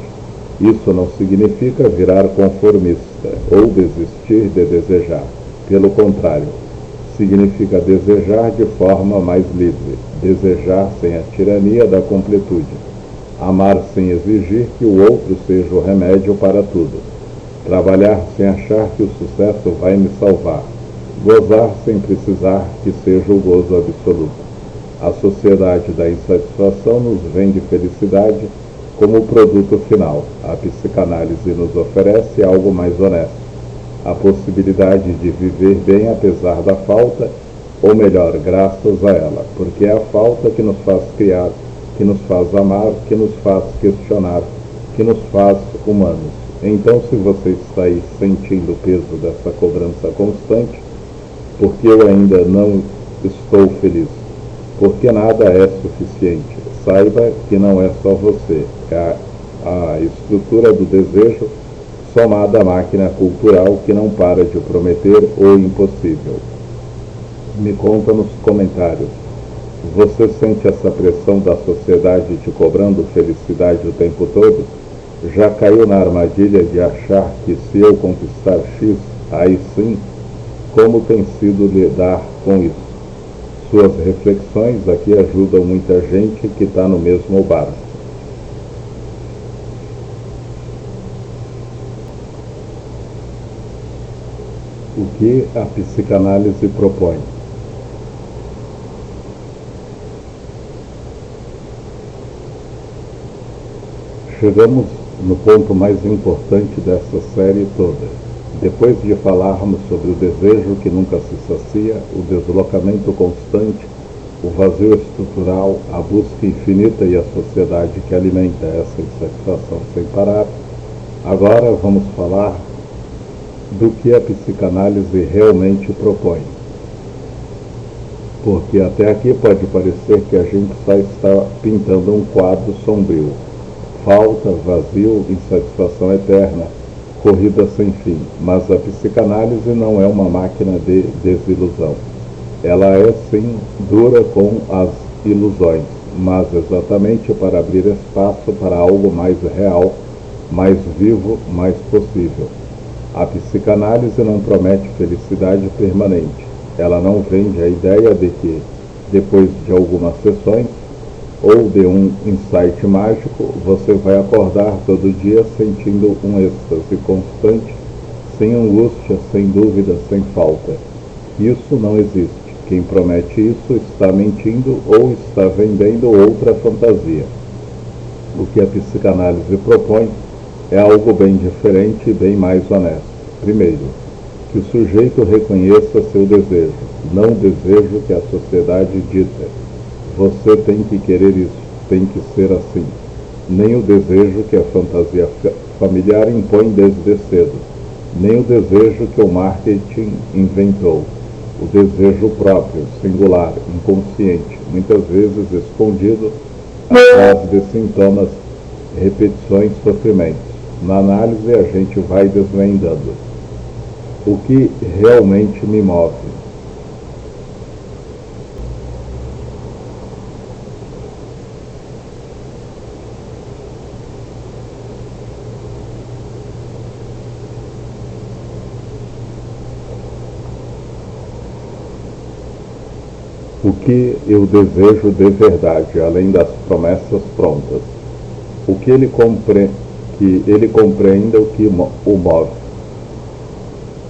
Isso não significa virar conformista ou desistir de desejar. Pelo contrário, significa desejar de forma mais livre, desejar sem a tirania da completude, amar sem exigir que o outro seja o remédio para tudo, trabalhar sem achar que o sucesso vai me salvar, gozar sem precisar que seja o gozo absoluto. A sociedade da insatisfação nos vende felicidade como produto final. A psicanálise nos oferece algo mais honesto, a possibilidade de viver bem apesar da falta, ou melhor, graças a ela, porque é a falta que nos faz criar, que nos faz amar, que nos faz questionar, que nos faz humanos. Então, se você está aí sentindo o peso dessa cobrança constante, porque eu ainda não estou feliz, porque nada é suficiente, saiba que não é só você, é a estrutura do desejo somada à máquina cultural que não para de prometer o impossível. Me conta nos comentários, você sente essa pressão da sociedade te cobrando felicidade o tempo todo? Já caiu na armadilha de achar que se eu conquistar X, aí sim? Como tem sido lidar com isso? Suas reflexões aqui ajudam muita gente que está no mesmo barco. O que a psicanálise propõe? Chegamos no ponto mais importante dessa série toda. Depois de falarmos sobre o desejo que nunca se sacia, o deslocamento constante, o vazio estrutural, a busca infinita e a sociedade que alimenta essa insatisfação sem parar, agora vamos falar do que a psicanálise realmente propõe. Porque até aqui pode parecer que a gente só está pintando um quadro sombrio. Falta, vazio, insatisfação eterna, corrida sem fim. Mas a psicanálise não é uma máquina de desilusão. Ela é, sim, dura com as ilusões, mas exatamente para abrir espaço para algo mais real, mais vivo, mais possível. A psicanálise não promete felicidade permanente. Ela não vende a ideia de que, depois de algumas sessões, ou de um insight mágico, você vai acordar todo dia sentindo um êxtase constante, sem angústia, sem dúvida, sem falta. Isso não existe. Quem promete isso está mentindo ou está vendendo outra fantasia. O que a psicanálise propõe é algo bem diferente e bem mais honesto. Primeiro, que o sujeito reconheça seu desejo, não o desejo que a sociedade dita. Você tem que querer isso, tem que ser assim. Nem o desejo que a fantasia familiar impõe desde cedo, nem o desejo que o marketing inventou. O desejo próprio, singular, inconsciente, muitas vezes escondido atrás de sintomas, repetições, sofrimentos. Na análise a gente vai desvendando o que realmente me move. O que eu desejo de verdade, além das promessas prontas. O que ele compreenda o que o move.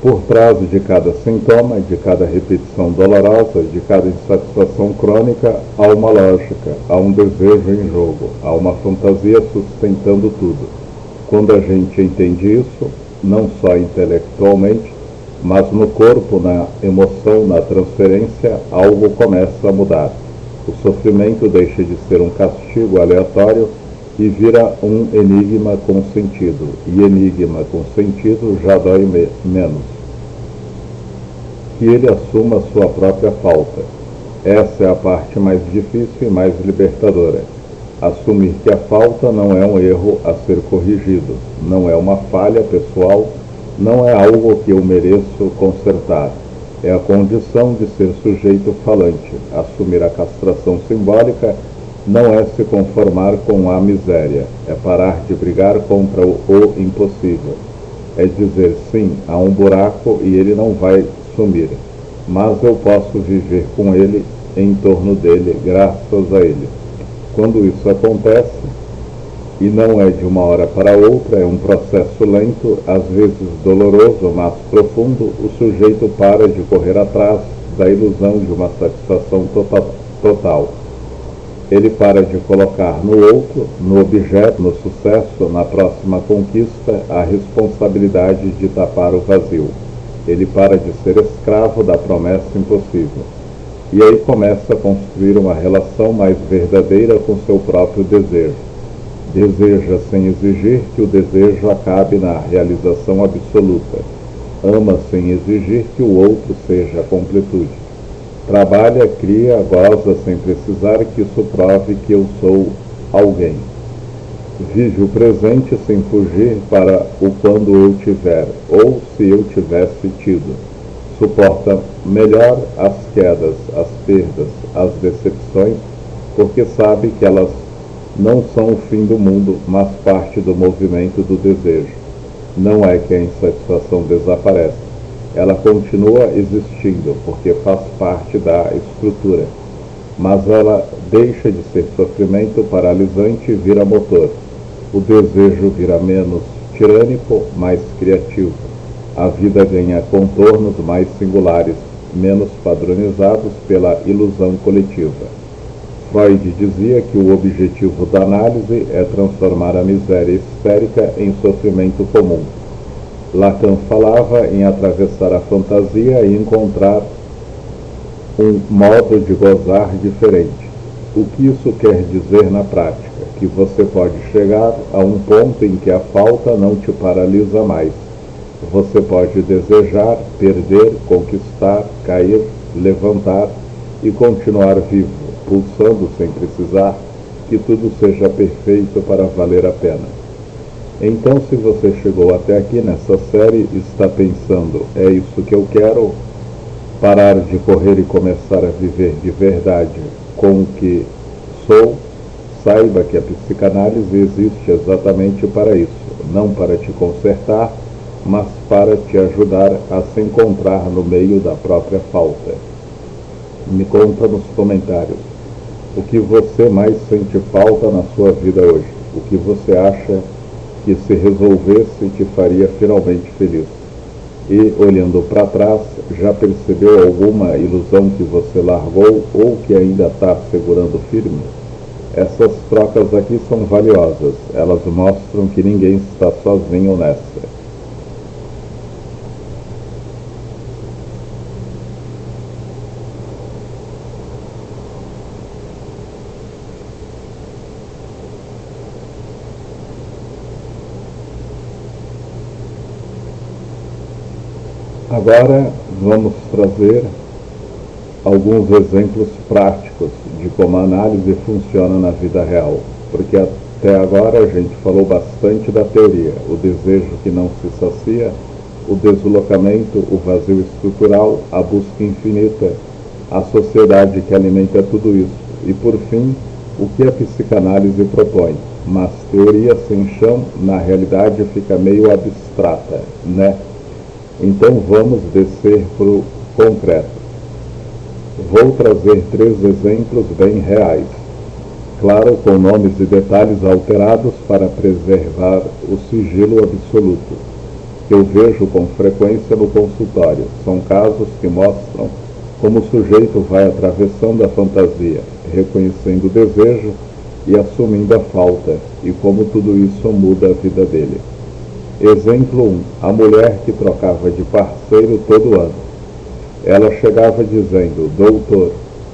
Por trás de cada sintoma, de cada repetição dolorosa, de cada insatisfação crônica, há uma lógica, há um desejo em jogo, há uma fantasia sustentando tudo. Quando a gente entende isso, não só intelectualmente, mas no corpo, na emoção, na transferência, algo começa a mudar. O sofrimento deixa de ser um castigo aleatório e vira um enigma com sentido. E enigma com sentido já dói menos. Que ele assuma sua própria falta. Essa é a parte mais difícil e mais libertadora. Assumir que a falta não é um erro a ser corrigido, não é uma falha pessoal, não é algo que eu mereço consertar. É a condição de ser sujeito falante. Assumir a castração simbólica não é se conformar com a miséria, é parar de brigar contra o impossível. É dizer sim, há um buraco e ele não vai sumir, mas eu posso viver com ele, em torno dele, graças a ele. Quando isso acontece, e não é de uma hora para outra, é um processo lento, às vezes doloroso, mas profundo, o sujeito para de correr atrás da ilusão de uma satisfação total. Ele para de colocar no outro, no objeto, no sucesso, na próxima conquista, a responsabilidade de tapar o vazio. Ele para de ser escravo da promessa impossível. E aí começa a construir uma relação mais verdadeira com seu próprio desejo. Deseja sem exigir que o desejo acabe na realização absoluta. Ama sem exigir que o outro seja a completude. Trabalha, cria, goza sem precisar que isso prove que eu sou alguém. Vive o presente sem fugir para o quando eu tiver, ou se eu tivesse tido. Suporta melhor as quedas, as perdas, as decepções, porque sabe que elas não são o fim do mundo, mas parte do movimento do desejo. Não é que a insatisfação desaparece. Ela continua existindo, porque faz parte da estrutura. Mas ela deixa de ser sofrimento paralisante e vira motor. O desejo vira menos tirânico, mais criativo. A vida ganha contornos mais singulares, menos padronizados pela ilusão coletiva. Freud dizia que o objetivo da análise é transformar a miséria esférica em sofrimento comum. Lacan falava em atravessar a fantasia e encontrar um modo de gozar diferente. O que isso quer dizer na prática? Que você pode chegar a um ponto em que a falta não te paralisa mais. Você pode desejar, perder, conquistar, cair, levantar e continuar vivo, pulsando sem precisar que tudo seja perfeito para valer a pena. Então, se você chegou até aqui nessa série e está pensando, é isso que eu quero, parar de correr e começar a viver de verdade com o que sou, saiba que a psicanálise existe exatamente para isso, não para te consertar, mas para te ajudar a se encontrar no meio da própria falta. Me conta nos comentários o que você mais sente falta na sua vida hoje, o que você acha que se resolvesse te faria finalmente feliz. E, olhando para trás, já percebeu alguma ilusão que você largou ou que ainda está segurando firme? Essas trocas aqui são valiosas, elas mostram que ninguém está sozinho nessa. Agora vamos trazer alguns exemplos práticos de como a análise funciona na vida real, porque até agora a gente falou bastante da teoria, o desejo que não se sacia, o deslocamento, o vazio estrutural, a busca infinita, a sociedade que alimenta tudo isso e, por fim, o que a psicanálise propõe. Mas teoria sem chão, na realidade, fica meio abstrata, né? Então vamos descer para o concreto. Vou trazer 3 exemplos bem reais, claro, com nomes e detalhes alterados para preservar o sigilo absoluto, que eu vejo com frequência no consultório. São casos que mostram como o sujeito vai atravessando a fantasia, reconhecendo o desejo e assumindo a falta, e como tudo isso muda a vida dele. Exemplo 1. A mulher que trocava de parceiro todo ano. Ela chegava dizendo: doutor,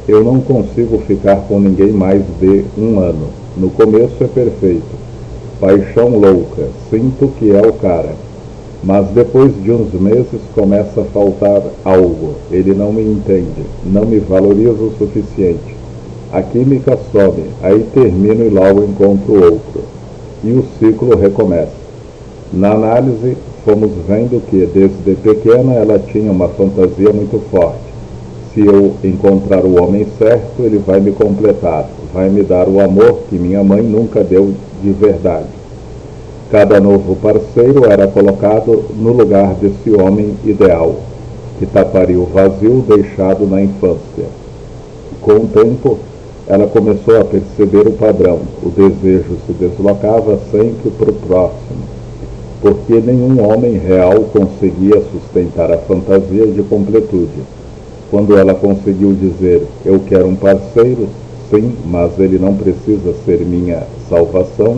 eu não consigo ficar com ninguém mais de 1 ano. No começo é perfeito. Paixão louca, sinto que é o cara. Mas depois de uns meses começa a faltar algo. Ele não me entende, não me valoriza o suficiente. A química some, aí termino e logo encontro outro. E o ciclo recomeça. Na análise, fomos vendo que, desde pequena, ela tinha uma fantasia muito forte. Se eu encontrar o homem certo, ele vai me completar, vai me dar o amor que minha mãe nunca deu de verdade. Cada novo parceiro era colocado no lugar desse homem ideal, que taparia o vazio deixado na infância. Com o tempo, ela começou a perceber o padrão. O desejo se deslocava sempre para o próximo, porque nenhum homem real conseguia sustentar a fantasia de completude. Quando ela conseguiu dizer: eu quero um parceiro, sim, mas ele não precisa ser minha salvação,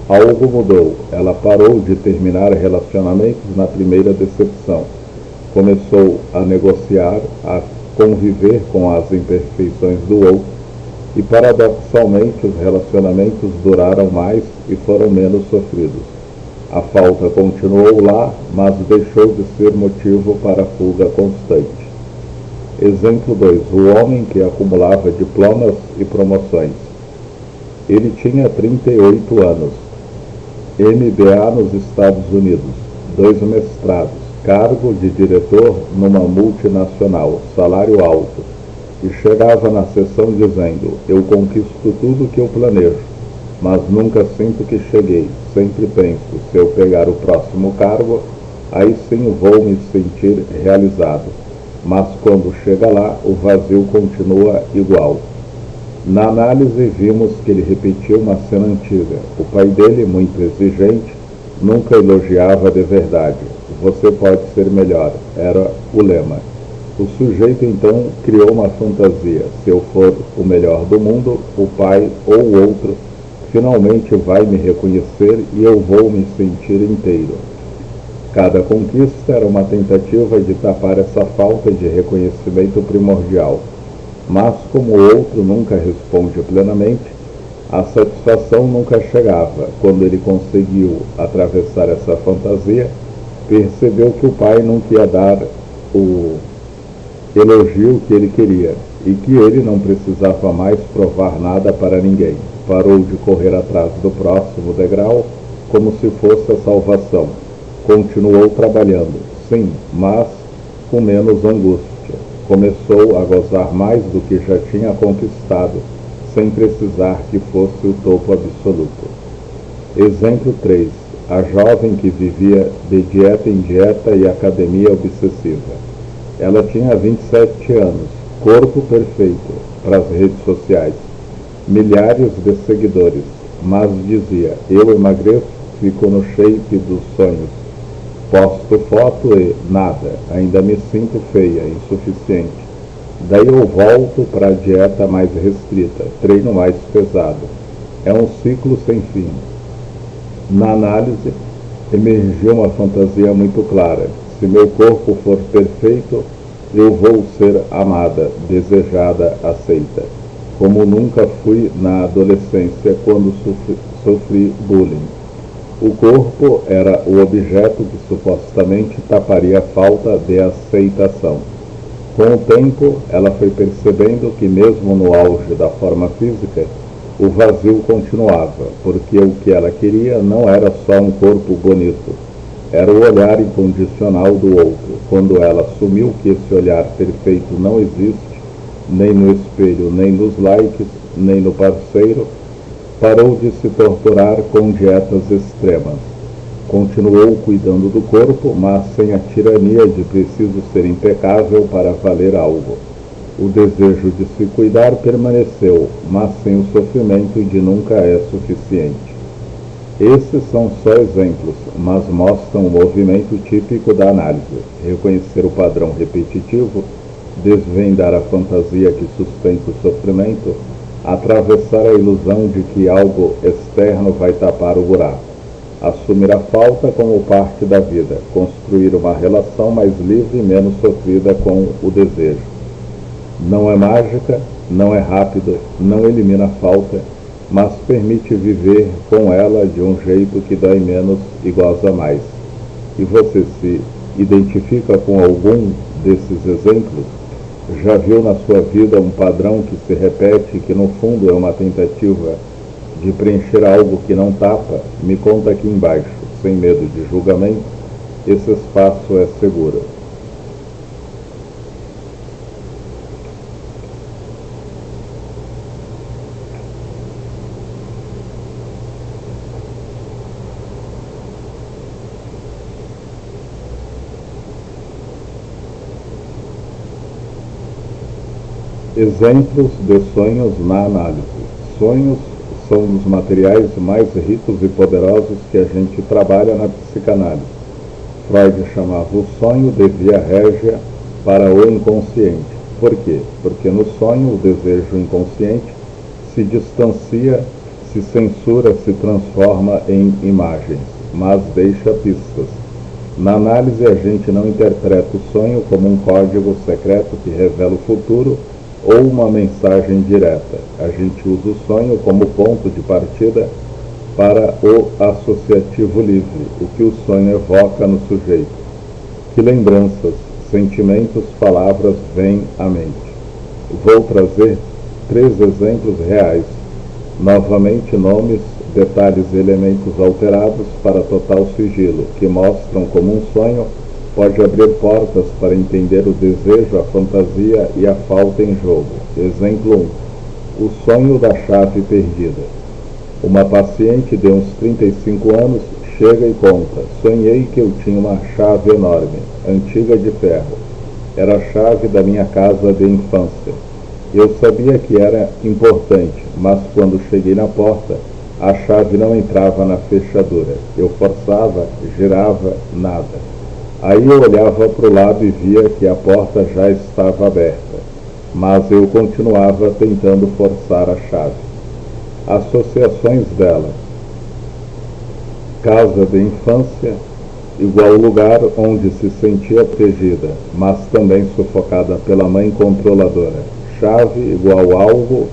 algo mudou. Ela parou de terminar relacionamentos na primeira decepção. Começou a negociar, a conviver com as imperfeições do outro, e paradoxalmente os relacionamentos duraram mais e foram menos sofridos. A falta continuou lá, mas deixou de ser motivo para fuga constante. Exemplo 2. O homem que acumulava diplomas e promoções. Ele tinha 38 anos, MBA nos Estados Unidos, 2 mestrados, cargo de diretor numa multinacional, salário alto, e chegava na sessão dizendo: eu conquisto tudo que eu planejo, mas nunca sinto que cheguei. Sempre penso, se eu pegar o próximo cargo, aí sim vou me sentir realizado. Mas quando chega lá, o vazio continua igual. Na análise, vimos que ele repetiu uma cena antiga. O pai dele, muito exigente, nunca elogiava de verdade. Você pode ser melhor, era o lema. O sujeito então criou uma fantasia: se eu for o melhor do mundo, o pai ou o outro finalmente vai me reconhecer e eu vou me sentir inteiro. Cada conquista era uma tentativa de tapar essa falta de reconhecimento primordial. Mas como o outro nunca responde plenamente, a satisfação nunca chegava. Quando ele conseguiu atravessar essa fantasia, percebeu que o pai não ia dar o elogio que ele queria e que ele não precisava mais provar nada para ninguém. Parou de correr atrás do próximo degrau como se fosse a salvação. Continuou trabalhando, sim, mas com menos angústia. Começou a gozar mais do que já tinha conquistado, sem precisar que fosse o topo absoluto. Exemplo 3. A jovem que vivia de dieta em dieta e academia obsessiva. Ela tinha 27 anos, corpo perfeito, para as redes sociais, milhares de seguidores, mas dizia: eu emagreço, fico no shape dos sonhos. Posto foto e nada, ainda me sinto feia, insuficiente. Daí eu volto para a dieta mais restrita, treino mais pesado. É um ciclo sem fim. Na análise, emergiu uma fantasia muito clara. Se meu corpo for perfeito, eu vou ser amada, desejada, aceita. Como nunca fui na adolescência, quando sofri bullying. O corpo era o objeto que supostamente taparia a falta de aceitação. Com o tempo, ela foi percebendo que mesmo no auge da forma física, o vazio continuava, porque o que ela queria não era só um corpo bonito, era o olhar incondicional do outro. Quando ela assumiu que esse olhar perfeito não existe, nem no espelho, nem nos likes, nem no parceiro, parou de se torturar com dietas extremas. Continuou cuidando do corpo, mas sem a tirania de preciso ser impecável para valer algo. O desejo de se cuidar permaneceu, mas sem o sofrimento de nunca é suficiente. Esses são só exemplos, mas mostram o movimento típico da análise: reconhecer o padrão repetitivo, desvendar a fantasia que sustenta o sofrimento, atravessar a ilusão de que algo externo vai tapar o buraco, assumir a falta como parte da vida, construir uma relação mais livre e menos sofrida com o desejo. Não é mágica, não é rápido, não elimina a falta, mas permite viver com ela de um jeito que dói menos e goza mais. E você se identifica com algum desses exemplos? Já viu na sua vida um padrão que se repete e que no fundo é uma tentativa de preencher algo que não tapa? Me conta aqui embaixo, sem medo de julgamento. Esse espaço é seguro. Exemplos de sonhos na análise. Sonhos são um dos materiais mais ricos e poderosos que a gente trabalha na psicanálise. Freud chamava o sonho de via régia para o inconsciente. Por quê? Porque no sonho o desejo inconsciente se distancia, se censura, se transforma em imagens, mas deixa pistas. Na análise a gente não interpreta o sonho como um código secreto que revela o futuro ou uma mensagem direta. A gente usa o sonho como ponto de partida para o associativo livre, o que o sonho evoca no sujeito. Que lembranças, sentimentos, palavras vêm à mente. Vou trazer 3 exemplos reais. Novamente nomes, detalhes e elementos alterados para total sigilo, que mostram como um sonho pode abrir portas para entender o desejo, a fantasia e a falta em jogo. Exemplo 1. O sonho da chave perdida. Uma paciente de uns 35 anos chega e conta: sonhei que eu tinha uma chave enorme, antiga de ferro. Era a chave da minha casa de infância. Eu sabia que era importante, mas quando cheguei na porta, a chave não entrava na fechadura. Eu forçava, girava, nada. Aí eu olhava para o lado e via que a porta já estava aberta, mas eu continuava tentando forçar a chave. Associações dela: casa de infância, igual lugar onde se sentia protegida, mas também sufocada pela mãe controladora. Chave igual algo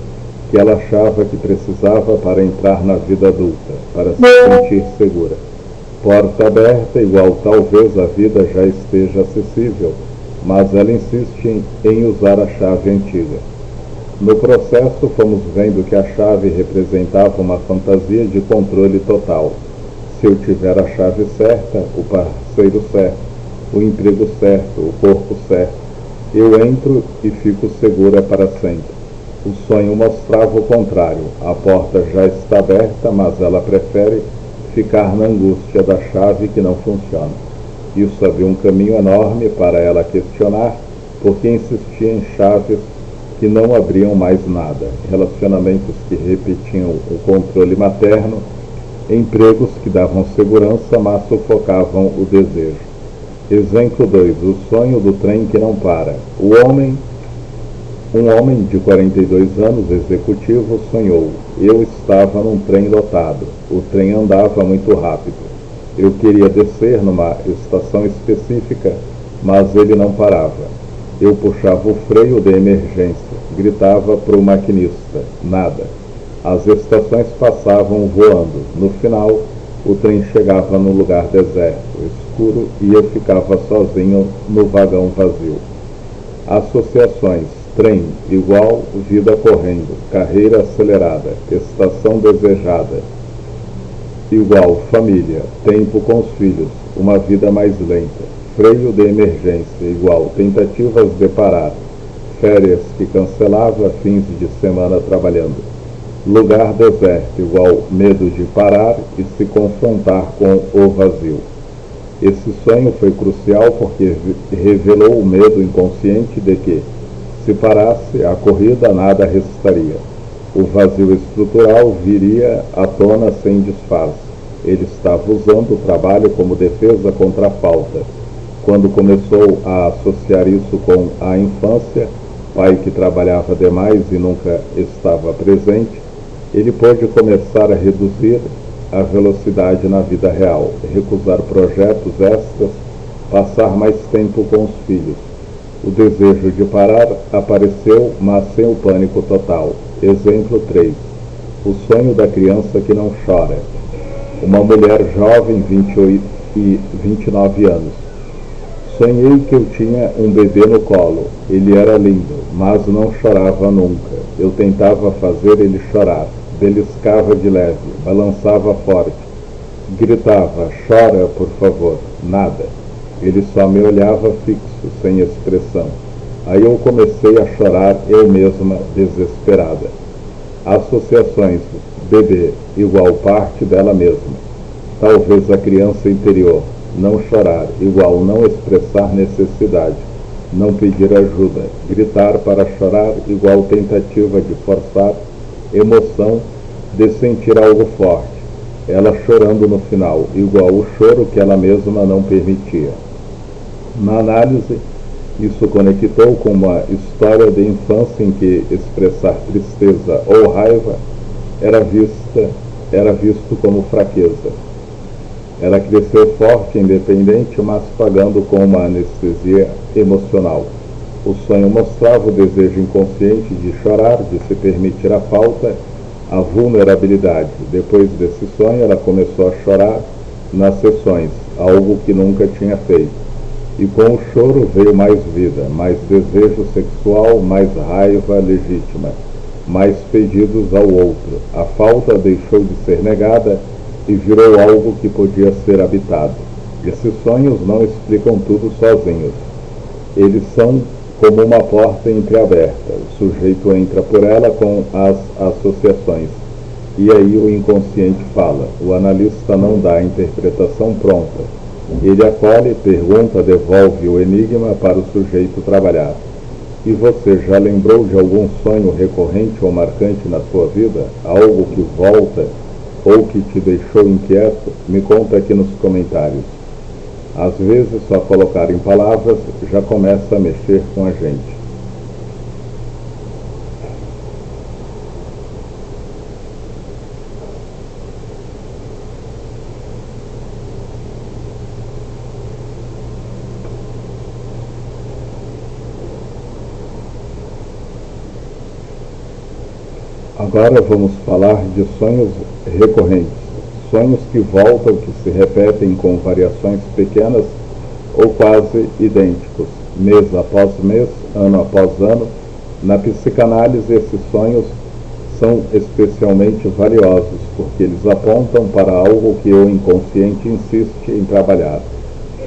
que ela achava que precisava para entrar na vida adulta, para se sentir segura. Porta aberta igual talvez a vida já esteja acessível, mas ela insiste em usar a chave antiga. No processo fomos vendo que a chave representava uma fantasia de controle total. Se eu tiver a chave certa, o parceiro certo, o emprego certo, o corpo certo, eu entro e fico segura para sempre. O sonho mostrava o contrário. A porta já está aberta, mas ela prefere ficar na angústia da chave que não funciona. Isso abriu um caminho enorme para ela questionar, porque insistia em chaves que não abriam mais nada, relacionamentos que repetiam o controle materno, empregos que davam segurança, mas sufocavam o desejo. Exemplo 2. O sonho do trem que não para. Um homem de 42 anos, executivo, sonhou. Eu estava num trem lotado. O trem andava muito rápido. Eu queria descer numa estação específica, mas ele não parava. Eu puxava o freio de emergência, gritava para o maquinista. Nada. As estações passavam voando. No final, o trem chegava num lugar deserto, escuro, e eu ficava sozinho no vagão vazio. Associações. Trem igual vida correndo, carreira acelerada, estação desejada. Igual família, tempo com os filhos, uma vida mais lenta. Freio de emergência igual tentativas de parar, férias que cancelava, fins de semana trabalhando. Lugar deserto igual medo de parar e se confrontar com o vazio. Esse sonho foi crucial porque revelou o medo inconsciente de que, se parasse a corrida, nada restaria. O vazio estrutural viria à tona sem disfarce. Ele estava usando o trabalho como defesa contra a falta. Quando começou a associar isso com a infância, pai que trabalhava demais e nunca estava presente, ele pôde começar a reduzir a velocidade na vida real, recusar projetos extras, passar mais tempo com os filhos. O desejo de parar apareceu, mas sem o pânico total. Exemplo 3. O sonho da criança que não chora. Uma mulher jovem, 28 e 29 anos. Sonhei que eu tinha um bebê no colo. Ele era lindo, mas não chorava nunca. Eu tentava fazer ele chorar. Beliscava de leve, balançava forte. Gritava, chora, por favor. Nada. Ele só me olhava fixo, sem expressão. Aí eu comecei a chorar eu mesma, desesperada. Associações. Bebê igual parte dela mesma. Talvez a criança interior. Não chorar igual não expressar necessidade. Não pedir ajuda. Gritar para chorar igual tentativa de forçar emoção de sentir algo forte. Ela chorando no final, igual o choro que ela mesma não permitia. Na análise, isso conectou com uma história de infância em que expressar tristeza ou raiva era visto como fraqueza. Ela cresceu forte e independente, mas pagando com uma anestesia emocional. O sonho mostrava o desejo inconsciente de chorar, de se permitir a falta, a vulnerabilidade. Depois desse sonho, ela começou a chorar nas sessões, algo que nunca tinha feito. E com o choro veio mais vida, mais desejo sexual, mais raiva legítima, mais pedidos ao outro. A falta deixou de ser negada e virou algo que podia ser habitado. Esses sonhos não explicam tudo sozinhos. Eles são como uma porta entreaberta. O sujeito entra por ela com as associações. E aí o inconsciente fala. O analista não dá a interpretação pronta. Ele acolhe, pergunta, devolve o enigma para o sujeito trabalhar. E você já lembrou de algum sonho recorrente ou marcante na sua vida? Algo que volta ou que te deixou inquieto? Me conta aqui nos comentários. Às vezes, só colocar em palavras já começa a mexer com a gente. Agora vamos falar de sonhos recorrentes, sonhos que voltam, que se repetem com variações pequenas ou quase idênticos, mês após mês, ano após ano. Na psicanálise, esses sonhos são especialmente valiosos, porque eles apontam para algo que o inconsciente insiste em trabalhar.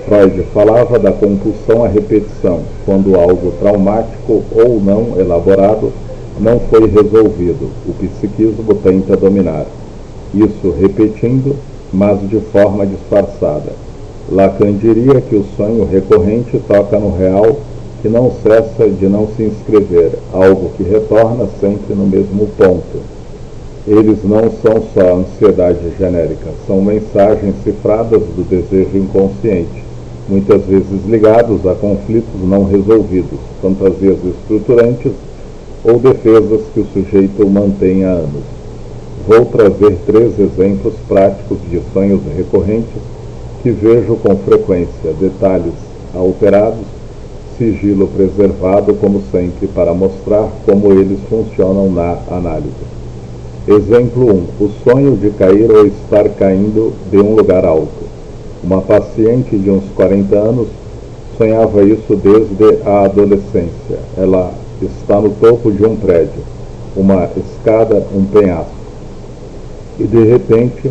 Freud falava da compulsão à repetição, quando algo traumático ou não elaborado não foi resolvido. O psiquismo tenta dominar isso repetindo, mas de forma disfarçada. Lacan diria que o sonho recorrente toca no real, que não cessa de não se inscrever, algo que retorna sempre no mesmo ponto. Eles não são só ansiedade genérica, são mensagens cifradas do desejo inconsciente. muitas vezes ligados a conflitos não resolvidos, fantasias estruturantes ou defesas que o sujeito mantém há anos. Vou trazer 3 exemplos práticos de sonhos recorrentes que vejo com frequência: detalhes alterados, sigilo preservado, como sempre, para mostrar como eles funcionam na análise. Exemplo 1. O sonho de cair ou estar caindo de um lugar alto. Uma paciente de uns 40 anos sonhava isso desde a adolescência. Ela está no topo de um prédio, uma escada, um penhasco, e de repente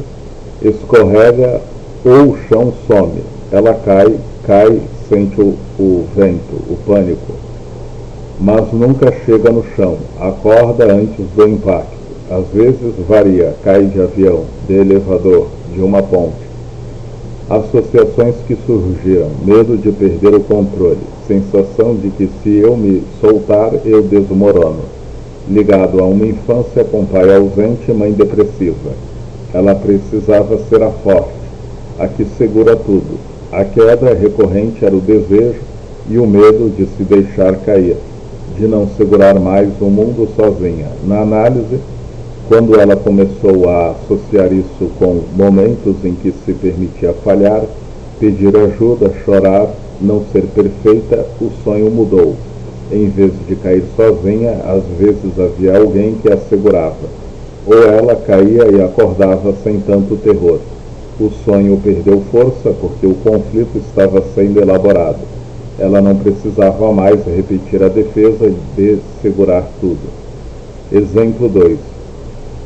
escorrega ou o chão some. Ela cai, sente o vento, o pânico, mas nunca chega no chão, acorda antes do impacto. Às vezes varia, cai de avião, de elevador, de uma ponte. Associações que surgiram: medo de perder o controle, sensação de que se eu me soltar eu desmorono, ligado a uma infância com pai ausente e mãe depressiva. Ela precisava ser a forte, a que segura tudo. A queda recorrente era o desejo e o medo de se deixar cair, de não segurar mais o mundo sozinha. Na análise, quando ela começou a associar isso com momentos em que se permitia falhar, pedir ajuda, chorar, não ser perfeita, o sonho mudou. Em vez de cair sozinha, às vezes havia alguém que a segurava, ou ela caía e acordava sem tanto terror. O sonho perdeu força porque o conflito estava sendo elaborado. Ela não precisava mais repetir a defesa de segurar tudo. Exemplo 2.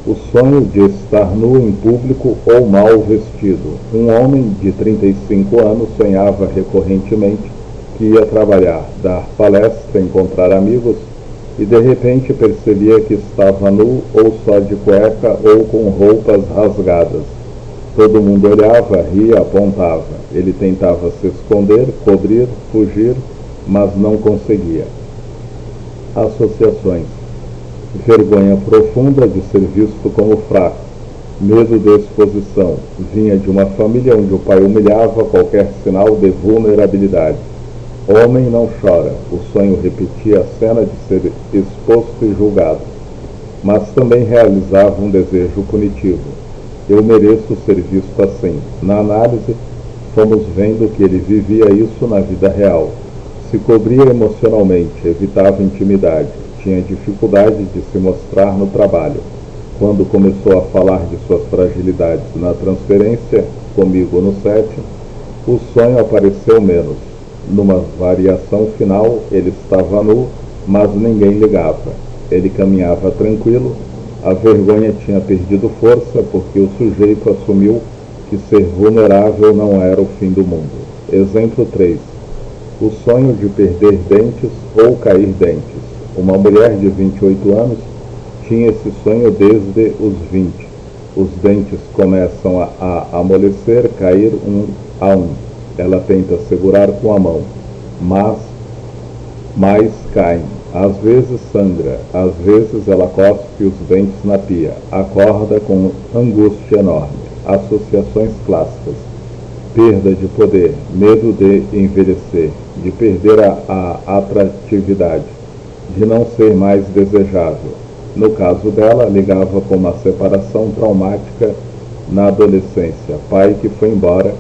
O sonho de estar nu em público ou mal vestido. Um homem de 35 anos sonhava recorrentemente que ia trabalhar, dar palestra, encontrar amigos, e de repente percebia que estava nu ou só de cueca ou com roupas rasgadas. Todo mundo olhava, ria, apontava. Ele tentava se esconder, cobrir, fugir, mas não conseguia. Associações: vergonha profunda de ser visto como fraco, medo de exposição. Vinha de uma família onde o pai humilhava qualquer sinal de vulnerabilidade. Homem não chora. O sonho repetia a cena de ser exposto e julgado, mas também realizava um desejo punitivo. Eu mereço ser visto assim. Na análise, fomos vendo que ele vivia isso na vida real. Se cobria emocionalmente, evitava intimidade, tinha dificuldade de se mostrar no trabalho. Quando começou a falar de suas fragilidades na transferência, comigo no set, o sonho apareceu menos. Numa variação final, ele estava nu, mas ninguém ligava. Ele caminhava tranquilo. A vergonha tinha perdido força porque o sujeito assumiu que ser vulnerável não era o fim do mundo. Exemplo 3. O sonho de perder dentes ou cair dentes. Uma mulher de 28 anos tinha esse sonho desde os 20. Os dentes começam a amolecer, cair um a um. Ela tenta segurar com a mão, mas mais caem. Às vezes sangra, às vezes ela cospe os dentes na pia. Acorda com angústia enorme. Associações clássicas: perda de poder, medo de envelhecer, de perder a atratividade, de não ser mais desejável. No caso dela, ligava com uma separação traumática na adolescência, pai que foi embora,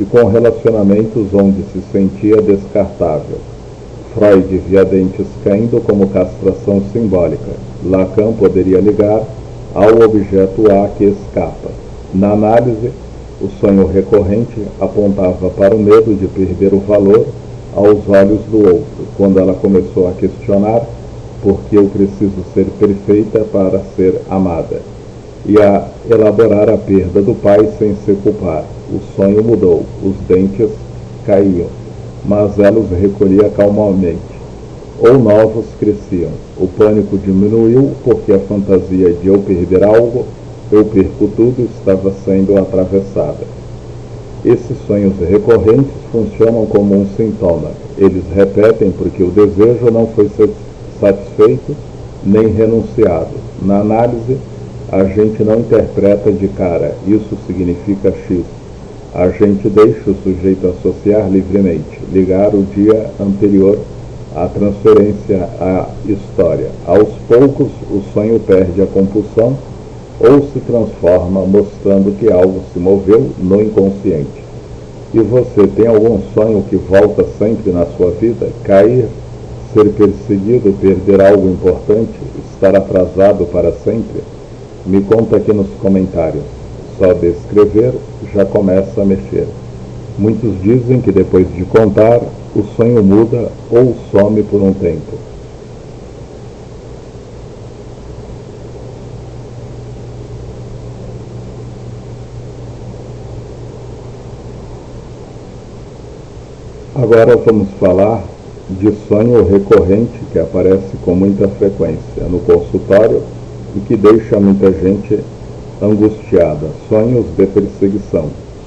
e com relacionamentos onde se sentia descartável. Freud via dentes caindo como castração simbólica. Lacan poderia ligar ao objeto A que escapa. Na análise, o sonho recorrente apontava para o medo de perder o valor aos olhos do outro. Quando ela começou a questionar por que eu preciso ser perfeita para ser amada, e a elaborar a perda do pai sem se culpar, o sonho mudou. Os dentes caíam, mas ela os recolhia calmamente, ou novos cresciam. O pânico diminuiu porque a fantasia de eu perder algo, eu perco tudo, estava sendo atravessada. Esses sonhos recorrentes funcionam como um sintoma. Eles repetem porque o desejo não foi satisfeito nem renunciado. Na análise, a gente não interpreta de cara, isso significa X. A gente deixa o sujeito associar livremente, ligar o dia anterior à transferência à história. Aos poucos, o sonho perde a compulsão ou se transforma, mostrando que algo se moveu no inconsciente. E você tem algum sonho que volta sempre na sua vida? Cair, ser perseguido, perder algo importante, estar atrasado para sempre? Me conta aqui nos comentários. Só descrever já começa a mexer. Muitos dizem que depois de contar, o sonho muda ou some por um tempo. Agora vamos falar de sonho recorrente que aparece com muita frequência no consultório e que deixa muita gente angustiada. Sonhos de perseguição.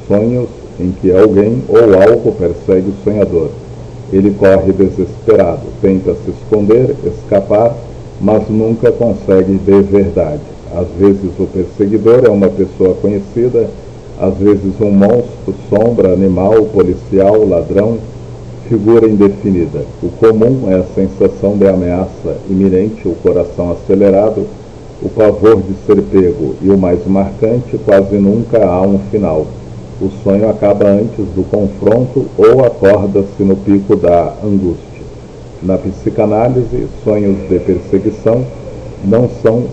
Sonhos em que alguém ou algo persegue o sonhador. Ele corre desesperado, tenta se esconder, escapar, mas nunca consegue de verdade. Às vezes o perseguidor é uma pessoa conhecida, às vezes um monstro, sombra, animal, policial, ladrão, figura indefinida. O comum é a sensação de ameaça iminente, o coração acelerado, o pavor de ser pego e o mais marcante, quase nunca há um final. O sonho acaba antes do confronto ou acorda-se no pico da angústia. Na psicanálise, sonhos de perseguição não são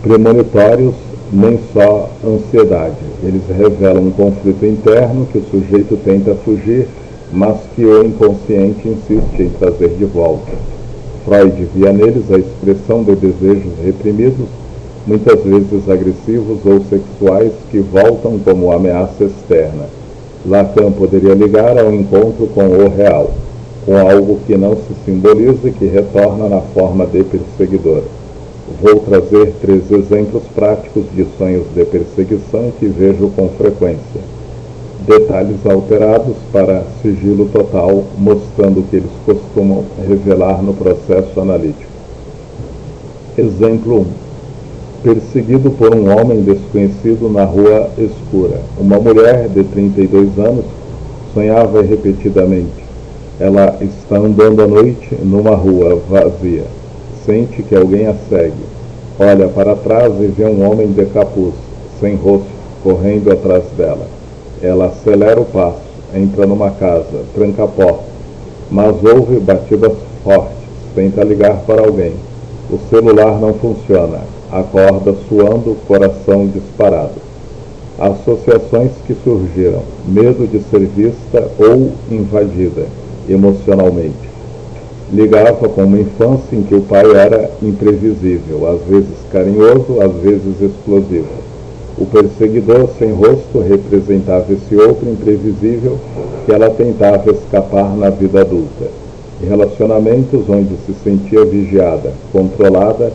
premonitórios nem só ansiedade. Eles revelam um conflito interno que o sujeito tenta fugir, mas que o inconsciente insiste em trazer de volta. Freud via neles a expressão de desejos reprimidos, muitas vezes agressivos ou sexuais, que voltam como ameaça externa. Lacan poderia ligar ao encontro com o real, com algo que não se simboliza e que retorna na forma de perseguidor. Vou trazer 3 exemplos práticos de sonhos de perseguição que vejo com frequência. Detalhes alterados para sigilo total, mostrando o que eles costumam revelar no processo analítico. Exemplo 1. Perseguido por um homem desconhecido na rua escura. Uma mulher de 32 anos sonhava repetidamente. Ela está andando à noite numa rua vazia. Sente que alguém a segue. Olha para trás e vê um homem de capuz, sem rosto, correndo atrás dela. Ela acelera o passo, entra numa casa, tranca a porta, mas ouve batidas fortes, tenta ligar para alguém. O celular não funciona, acorda suando, coração disparado. Associações que surgiram: medo de ser vista ou invadida emocionalmente. Ligava com uma infância em que o pai era imprevisível, às vezes carinhoso, às vezes explosivo. O perseguidor sem rosto representava esse outro imprevisível que ela tentava escapar na vida adulta. Relacionamentos onde se sentia vigiada, controlada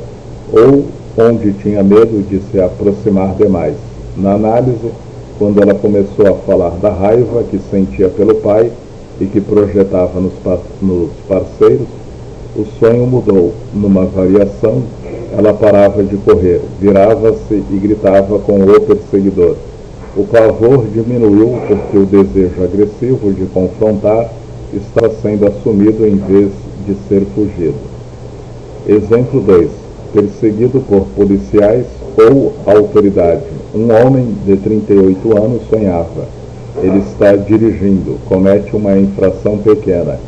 ou onde tinha medo de se aproximar demais. Na análise, quando ela começou a falar da raiva que sentia pelo pai e que projetava nos parceiros, o sonho mudou. Numa variação, ela parava de correr, virava-se e gritava com o perseguidor. O pavor diminuiu porque o desejo agressivo de confrontar estava sendo assumido em vez de ser fugido. Exemplo 2. Perseguido por policiais ou autoridade. Um homem de 38 anos sonhava. Ele está dirigindo, comete uma infração pequena,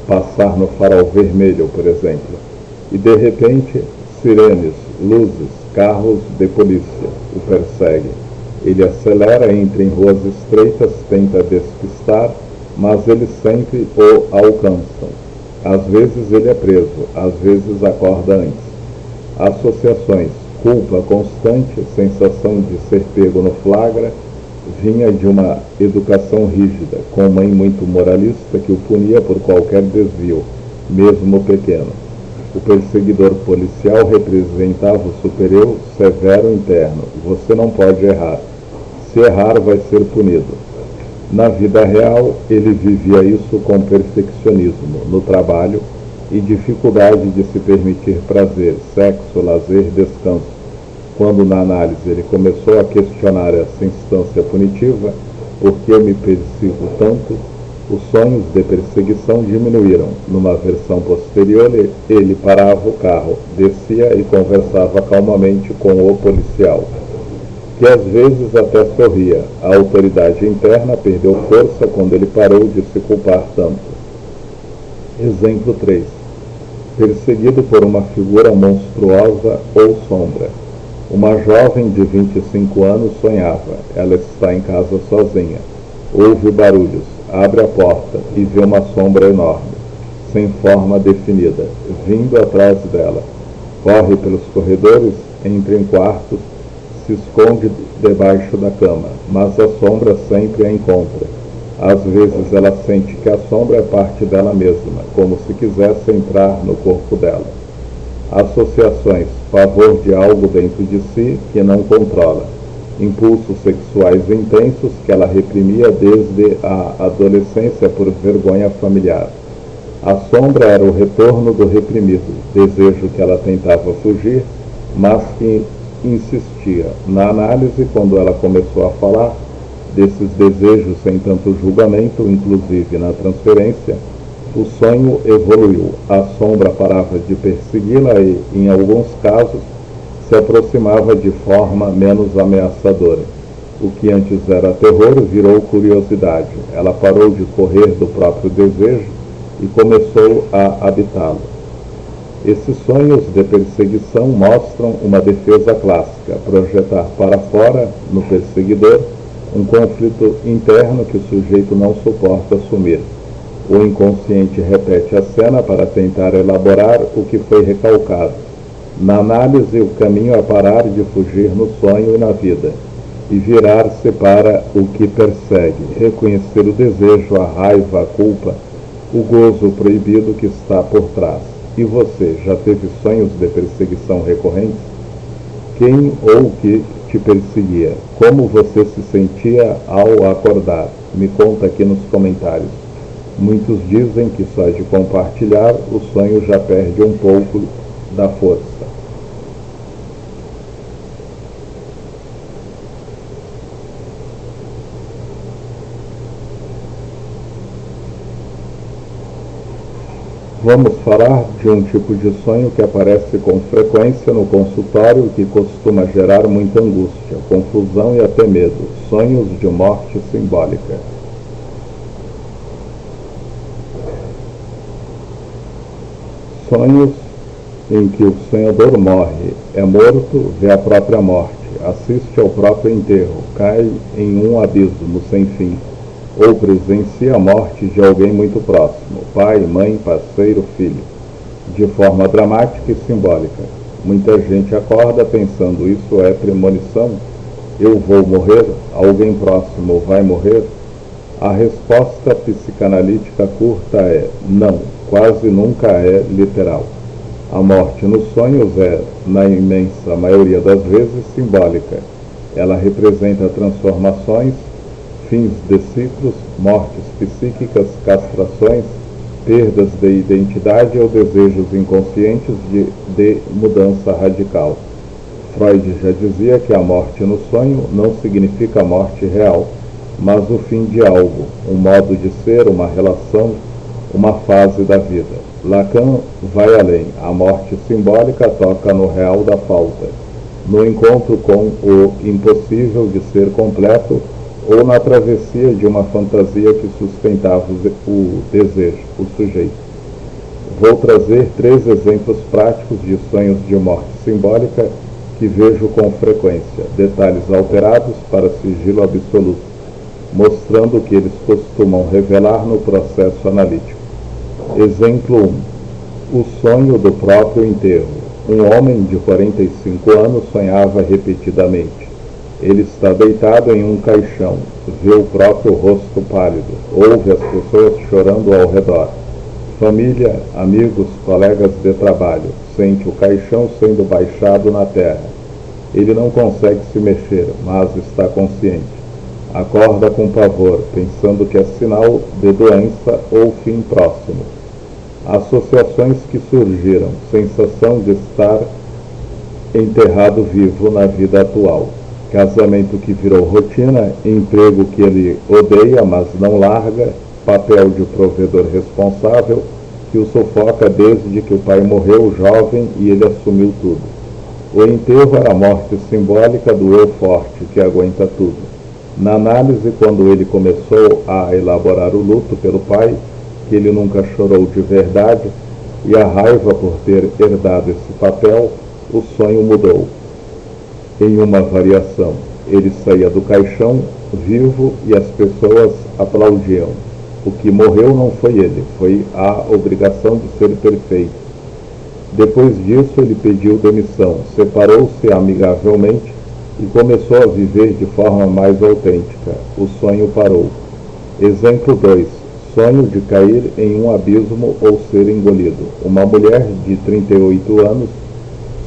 passar no farol vermelho, por exemplo, e de repente sirenes, luzes, carros de polícia o perseguem. Ele acelera, entra em ruas estreitas, tenta despistar, mas eles sempre o alcançam. Às vezes ele é preso, às vezes acorda antes. Associações: culpa constante, sensação de ser pego no flagra, vinha de uma educação rígida, com mãe muito moralista que o punia por qualquer desvio, mesmo pequeno. O perseguidor policial representava o superior severo interno. Você não pode errar. Se errar, vai ser punido. Na vida real, ele vivia isso com perfeccionismo no trabalho e dificuldade de se permitir prazer, sexo, lazer, descanso. Quando na análise ele começou a questionar essa instância punitiva, por que eu me persigo tanto? Os sonhos de perseguição diminuíram. Numa versão posterior, ele parava o carro, descia e conversava calmamente com o policial, que às vezes até sorria. A autoridade interna perdeu força quando ele parou de se culpar tanto. Exemplo 3. Perseguido por uma figura monstruosa ou sombra. Uma jovem de 25 anos sonhava. Ela está em casa sozinha. Ouve barulhos, abre a porta e vê uma sombra enorme, sem forma definida, vindo atrás dela. Corre pelos corredores, entra em quartos, se esconde debaixo da cama, mas a sombra sempre a encontra. Às vezes ela sente que a sombra é parte dela mesma, como se quisesse entrar no corpo dela. Associações, pavor de algo dentro de si que não controla. Impulsos sexuais intensos que ela reprimia desde a adolescência por vergonha familiar. A sombra era o retorno do reprimido, desejo que ela tentava fugir, mas que insistia. Na análise, quando ela começou a falar desses desejos sem tanto julgamento, inclusive na transferência, o sonho evoluiu. A sombra parava de persegui-la e, em alguns casos, se aproximava de forma menos ameaçadora. O que antes era terror virou curiosidade. Ela parou de correr do próprio desejo e começou a habitá-lo. Esses sonhos de perseguição mostram uma defesa clássica, projetar para fora, no perseguidor, um conflito interno que o sujeito não suporta assumir. O inconsciente repete a cena para tentar elaborar o que foi recalcado. Na análise, o caminho é parar de fugir no sonho e na vida, e virar-se para o que persegue, reconhecer o desejo, a raiva, a culpa, o gozo proibido que está por trás. E você, já teve sonhos de perseguição recorrentes? Quem ou o que te perseguia? Como você se sentia ao acordar? Me conta aqui nos comentários. Muitos dizem que só de compartilhar o sonho já perde um pouco da força. Vamos falar de um tipo de sonho que aparece com frequência no consultório e que costuma gerar muita angústia, confusão e até medo: sonhos de morte simbólica. Sonhos em que o sonhador morre, é morto, vê a própria morte, assiste ao próprio enterro, cai em um abismo sem fim, ou presencia a morte de alguém muito próximo, pai, mãe, parceiro, filho, de forma dramática e simbólica. Muita gente acorda pensando: isso é premonição? Eu vou morrer? Alguém próximo vai morrer? A resposta psicanalítica curta é: não, quase nunca é literal. A morte nos sonhos é, na imensa maioria das vezes, simbólica. Ela representa transformações, fins de ciclos, mortes psíquicas, castrações, perdas de identidade ou desejos inconscientes de mudança radical. Freud já dizia que a morte no sonho não significa a morte real, mas o fim de algo, um modo de ser, uma relação, uma fase da vida. Lacan vai além. A morte simbólica toca no real da falta, no encontro com o impossível de ser completo ou na travessia de uma fantasia que sustentava o desejo, o sujeito. Vou trazer 3 exemplos práticos de sonhos de morte simbólica que vejo com frequência, detalhes alterados para sigilo absoluto, mostrando o que eles costumam revelar no processo analítico. Exemplo 1. O sonho do próprio enterro. Um homem de 45 anos sonhava repetidamente. Ele está deitado em um caixão, vê o próprio rosto pálido, ouve as pessoas chorando ao redor. Família, amigos, colegas de trabalho, sente o caixão sendo baixado na terra. Ele não consegue se mexer, mas está consciente. Acorda com pavor, pensando que é sinal de doença ou fim próximo. Associações que surgiram, sensação de estar enterrado vivo na vida atual. casamento que virou rotina, emprego que ele odeia, mas não larga, papel de provedor responsável, que o sufoca desde que o pai morreu jovem e ele assumiu tudo. O enterro era a morte simbólica do eu forte, que aguenta tudo. Na análise, quando ele começou a elaborar o luto pelo pai, que ele nunca chorou de verdade, e a raiva por ter herdado esse papel, o sonho mudou. Em uma variação, ele saía do caixão, vivo, e as pessoas aplaudiam. O que morreu não foi ele, foi a obrigação de ser perfeito. Depois disso, ele pediu demissão, separou-se amigavelmente e começou a viver de forma mais autêntica. O sonho parou. Exemplo 2. Sonho de cair em um abismo ou ser engolido. Uma mulher de 38 anos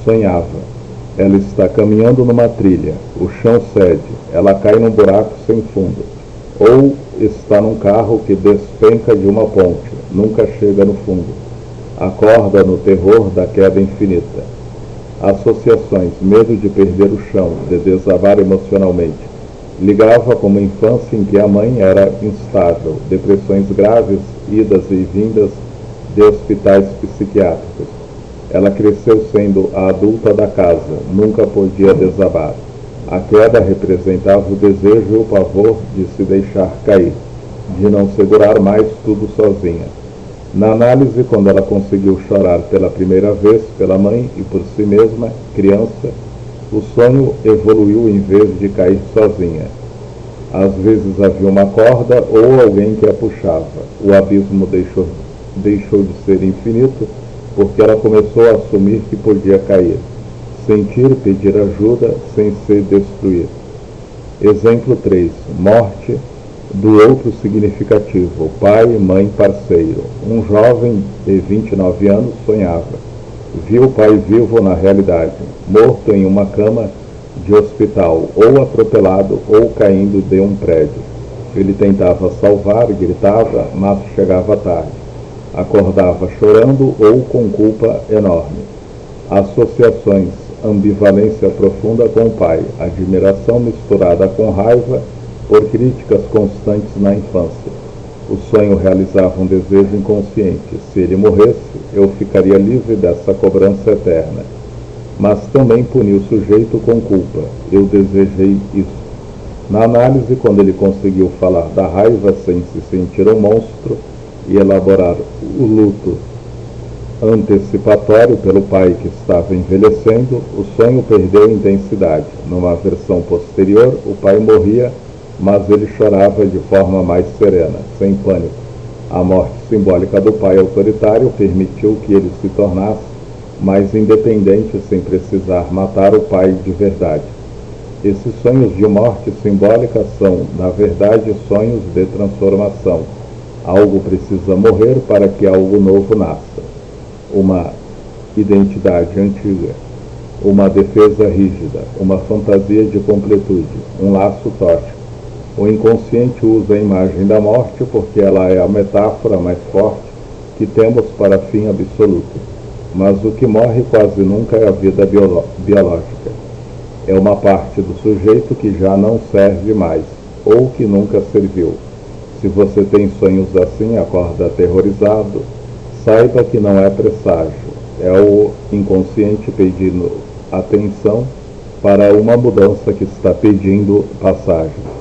sonhava. Ela está caminhando numa trilha. O chão cede. Ela cai num buraco sem fundo. Ou está num carro que despenca de uma ponte. Nunca chega no fundo. Acorda no terror da queda infinita. Associações, medo de perder o chão, de desabar emocionalmente. Ligava com uma infância em que a mãe era instável, depressões graves, idas e vindas de hospitais psiquiátricos. Ela cresceu sendo a adulta da casa, nunca podia desabar. A queda representava o desejo e o pavor de se deixar cair, de não segurar mais tudo sozinha. Na análise, quando ela conseguiu chorar pela primeira vez pela mãe e por si mesma, criança, o sonho evoluiu em vez de cair sozinha. Às vezes havia uma corda ou alguém que a puxava. O abismo deixou de ser infinito porque ela começou a assumir que podia cair, sentir, pedir ajuda sem se destruir. Exemplo 3. Morte do outro significativo, pai, mãe, parceiro. Um jovem de 29 anos sonhava. Viu o pai vivo na realidade, morto em uma cama de hospital, ou atropelado, ou caindo de um prédio. Ele tentava salvar, gritava, mas chegava tarde. Acordava chorando ou com culpa enorme. Associações, ambivalência profunda com o pai, admiração misturada com raiva, por críticas constantes na infância. O sonho realizava um desejo inconsciente. Se ele morresse, eu ficaria livre dessa cobrança eterna. Mas também puni o sujeito com culpa. Eu desejei isso. Na análise, quando ele conseguiu falar da raiva sem se sentir um monstro e elaborar o luto antecipatório pelo pai que estava envelhecendo, o sonho perdeu intensidade. Numa versão posterior, o pai morria, mas ele chorava de forma mais serena, sem pânico. A morte simbólica do pai autoritário permitiu que ele se tornasse mais independente sem precisar matar o pai de verdade. Esses sonhos de morte simbólica são, na verdade, sonhos de transformação. Algo precisa morrer para que algo novo nasça. Uma identidade antiga, uma defesa rígida, uma fantasia de completude, um laço tóxico. O inconsciente usa a imagem da morte porque ela é a metáfora mais forte que temos para fim absoluto. Mas o que morre quase nunca é a vida biológica. É uma parte do sujeito que já não serve mais, ou que nunca serviu. Se você tem sonhos assim, acorda aterrorizado, saiba que não é presságio. É o inconsciente pedindo atenção para uma mudança que está pedindo passagem.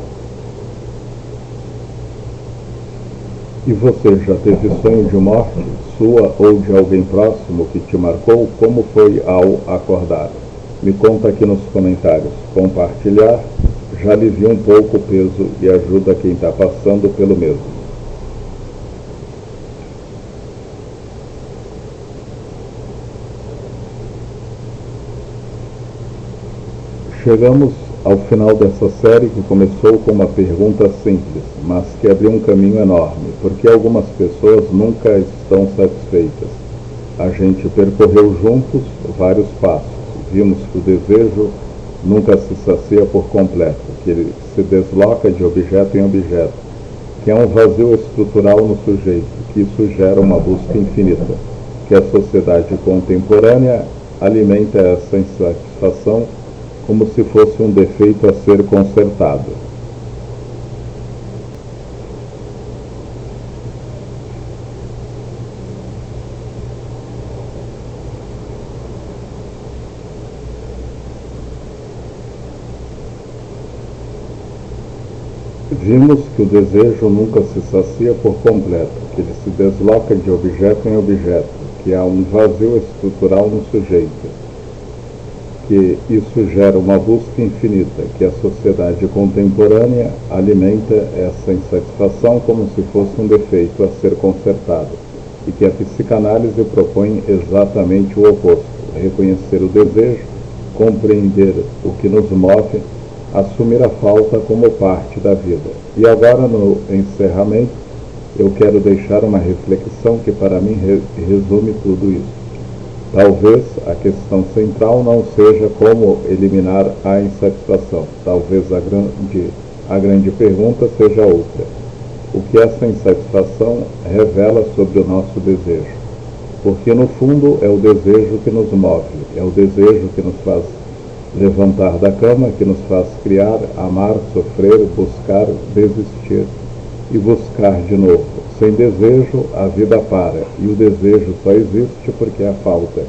E você já teve sonho de morte, sua ou de alguém próximo que te marcou? Como foi ao acordar? Me conta aqui nos comentários. Compartilhar já alivia um pouco o peso e ajuda quem está passando pelo mesmo. Chegamos ao final dessa série que começou com uma pergunta simples, mas que abriu um caminho enorme, porque algumas pessoas nunca estão satisfeitas. A gente percorreu juntos vários passos, vimos que o desejo nunca se sacia por completo, que ele se desloca de objeto em objeto, que é um vazio estrutural no sujeito, que isso gera uma busca infinita, que a sociedade contemporânea alimenta essa insatisfação como se fosse um defeito a ser consertado. Vimos que o desejo nunca se sacia por completo, que ele se desloca de objeto em objeto, que há um vazio estrutural no sujeito, que isso gera uma busca infinita, que a sociedade contemporânea alimenta essa insatisfação como se fosse um defeito a ser consertado, e que a psicanálise propõe exatamente o oposto: reconhecer o desejo, compreender o que nos move, assumir a falta como parte da vida. E agora, no encerramento, eu quero deixar uma reflexão que para mim resume tudo isso. Talvez a questão central não seja como eliminar a insatisfação. Talvez a grande pergunta seja outra: o que essa insatisfação revela sobre o nosso desejo? Porque no fundo é o desejo que nos move, é o desejo que nos faz levantar da cama, que nos faz criar, amar, sofrer, buscar, desistir e buscar de novo. Sem desejo, a vida para, e o desejo só existe porque há falta.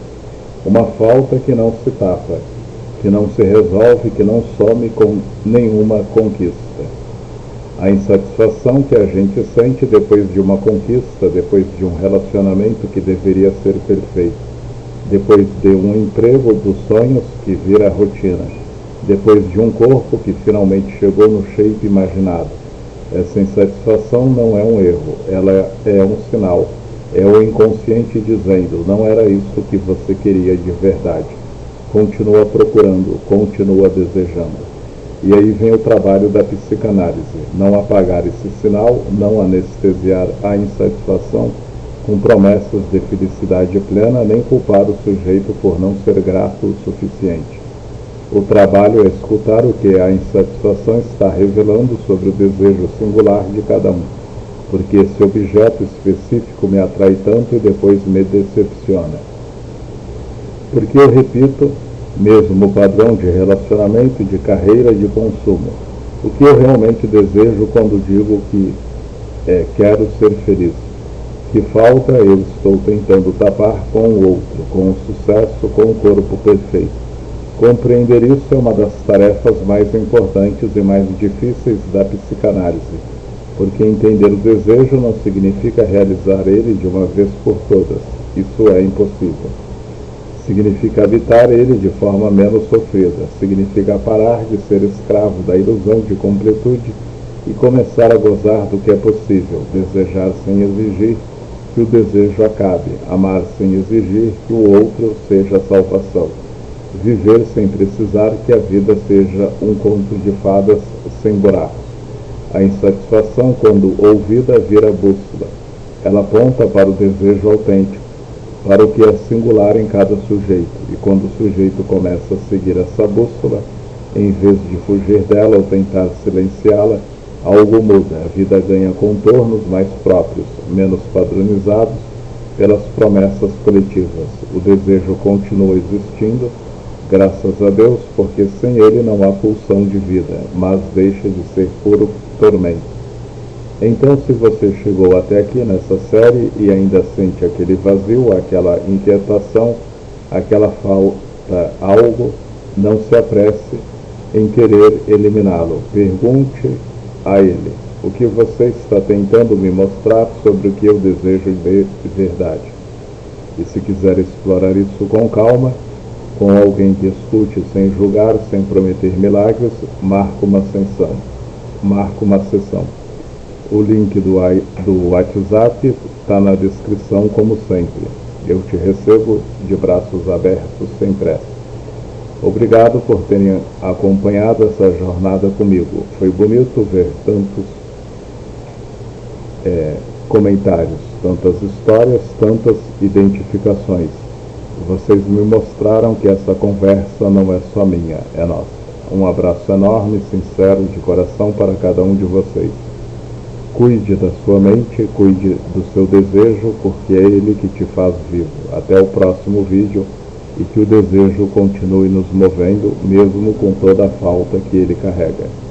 Uma falta que não se tapa, que não se resolve, que não some com nenhuma conquista. A insatisfação que a gente sente depois de uma conquista, depois de um relacionamento que deveria ser perfeito, depois de um emprego dos sonhos que vira rotina, depois de um corpo que finalmente chegou no shape imaginado. Essa insatisfação não é um erro, ela é um sinal, é o inconsciente dizendo: não era isso que você queria de verdade. Continua procurando, continua desejando. E aí vem o trabalho da psicanálise: não apagar esse sinal, não anestesiar a insatisfação com promessas de felicidade plena, nem culpar o sujeito por não ser grato o suficiente. O trabalho é escutar o que a insatisfação está revelando sobre o desejo singular de cada um, porque esse objeto específico me atrai tanto e depois me decepciona. Porque eu repito mesmo o padrão de relacionamento, de carreira, de consumo. O que eu realmente desejo quando digo que quero ser feliz? Que falta eu estou tentando tapar com o outro, com o sucesso, com o corpo perfeito. Compreender isso é uma das tarefas mais importantes e mais difíceis da psicanálise, porque entender o desejo não significa realizar ele de uma vez por todas. Isso é impossível. Significa habitar ele de forma menos sofrida. Significa parar de ser escravo da ilusão de completude e começar a gozar do que é possível, desejar sem exigir que o desejo acabe, amar sem exigir que o outro seja a salvação, viver sem precisar que a vida seja um conto de fadas sem buracos. A insatisfação, quando ouvida, vira bússola. Ela aponta para o desejo autêntico, para o que é singular em cada sujeito, e quando o sujeito começa a seguir essa bússola, em vez de fugir dela ou tentar silenciá-la, algo muda, a vida ganha contornos mais próprios, menos padronizados pelas promessas coletivas. O desejo continua existindo, graças a Deus, porque sem ele não há pulsão de vida, mas deixa de ser puro tormento. Então, se você chegou até aqui nessa série e ainda sente aquele vazio, aquela inquietação, aquela falta algo, não se apresse em querer eliminá-lo. Pergunte a ele: o que você está tentando me mostrar sobre o que eu desejo de verdade? E se quiser explorar isso com calma, com alguém que escute sem julgar, sem prometer milagres, marque uma sessão. O link do WhatsApp está na descrição, como sempre. Eu te recebo de braços abertos, sem pressa. Obrigado por terem acompanhado essa jornada comigo. Foi bonito ver tantos comentários, tantas histórias, tantas identificações. Vocês me mostraram que essa conversa não é só minha, é nossa. Um abraço enorme, sincero, de coração para cada um de vocês. Cuide da sua mente, cuide do seu desejo, porque é ele que te faz vivo. Até o próximo vídeo e que o desejo continue nos movendo, mesmo com toda a falta que ele carrega.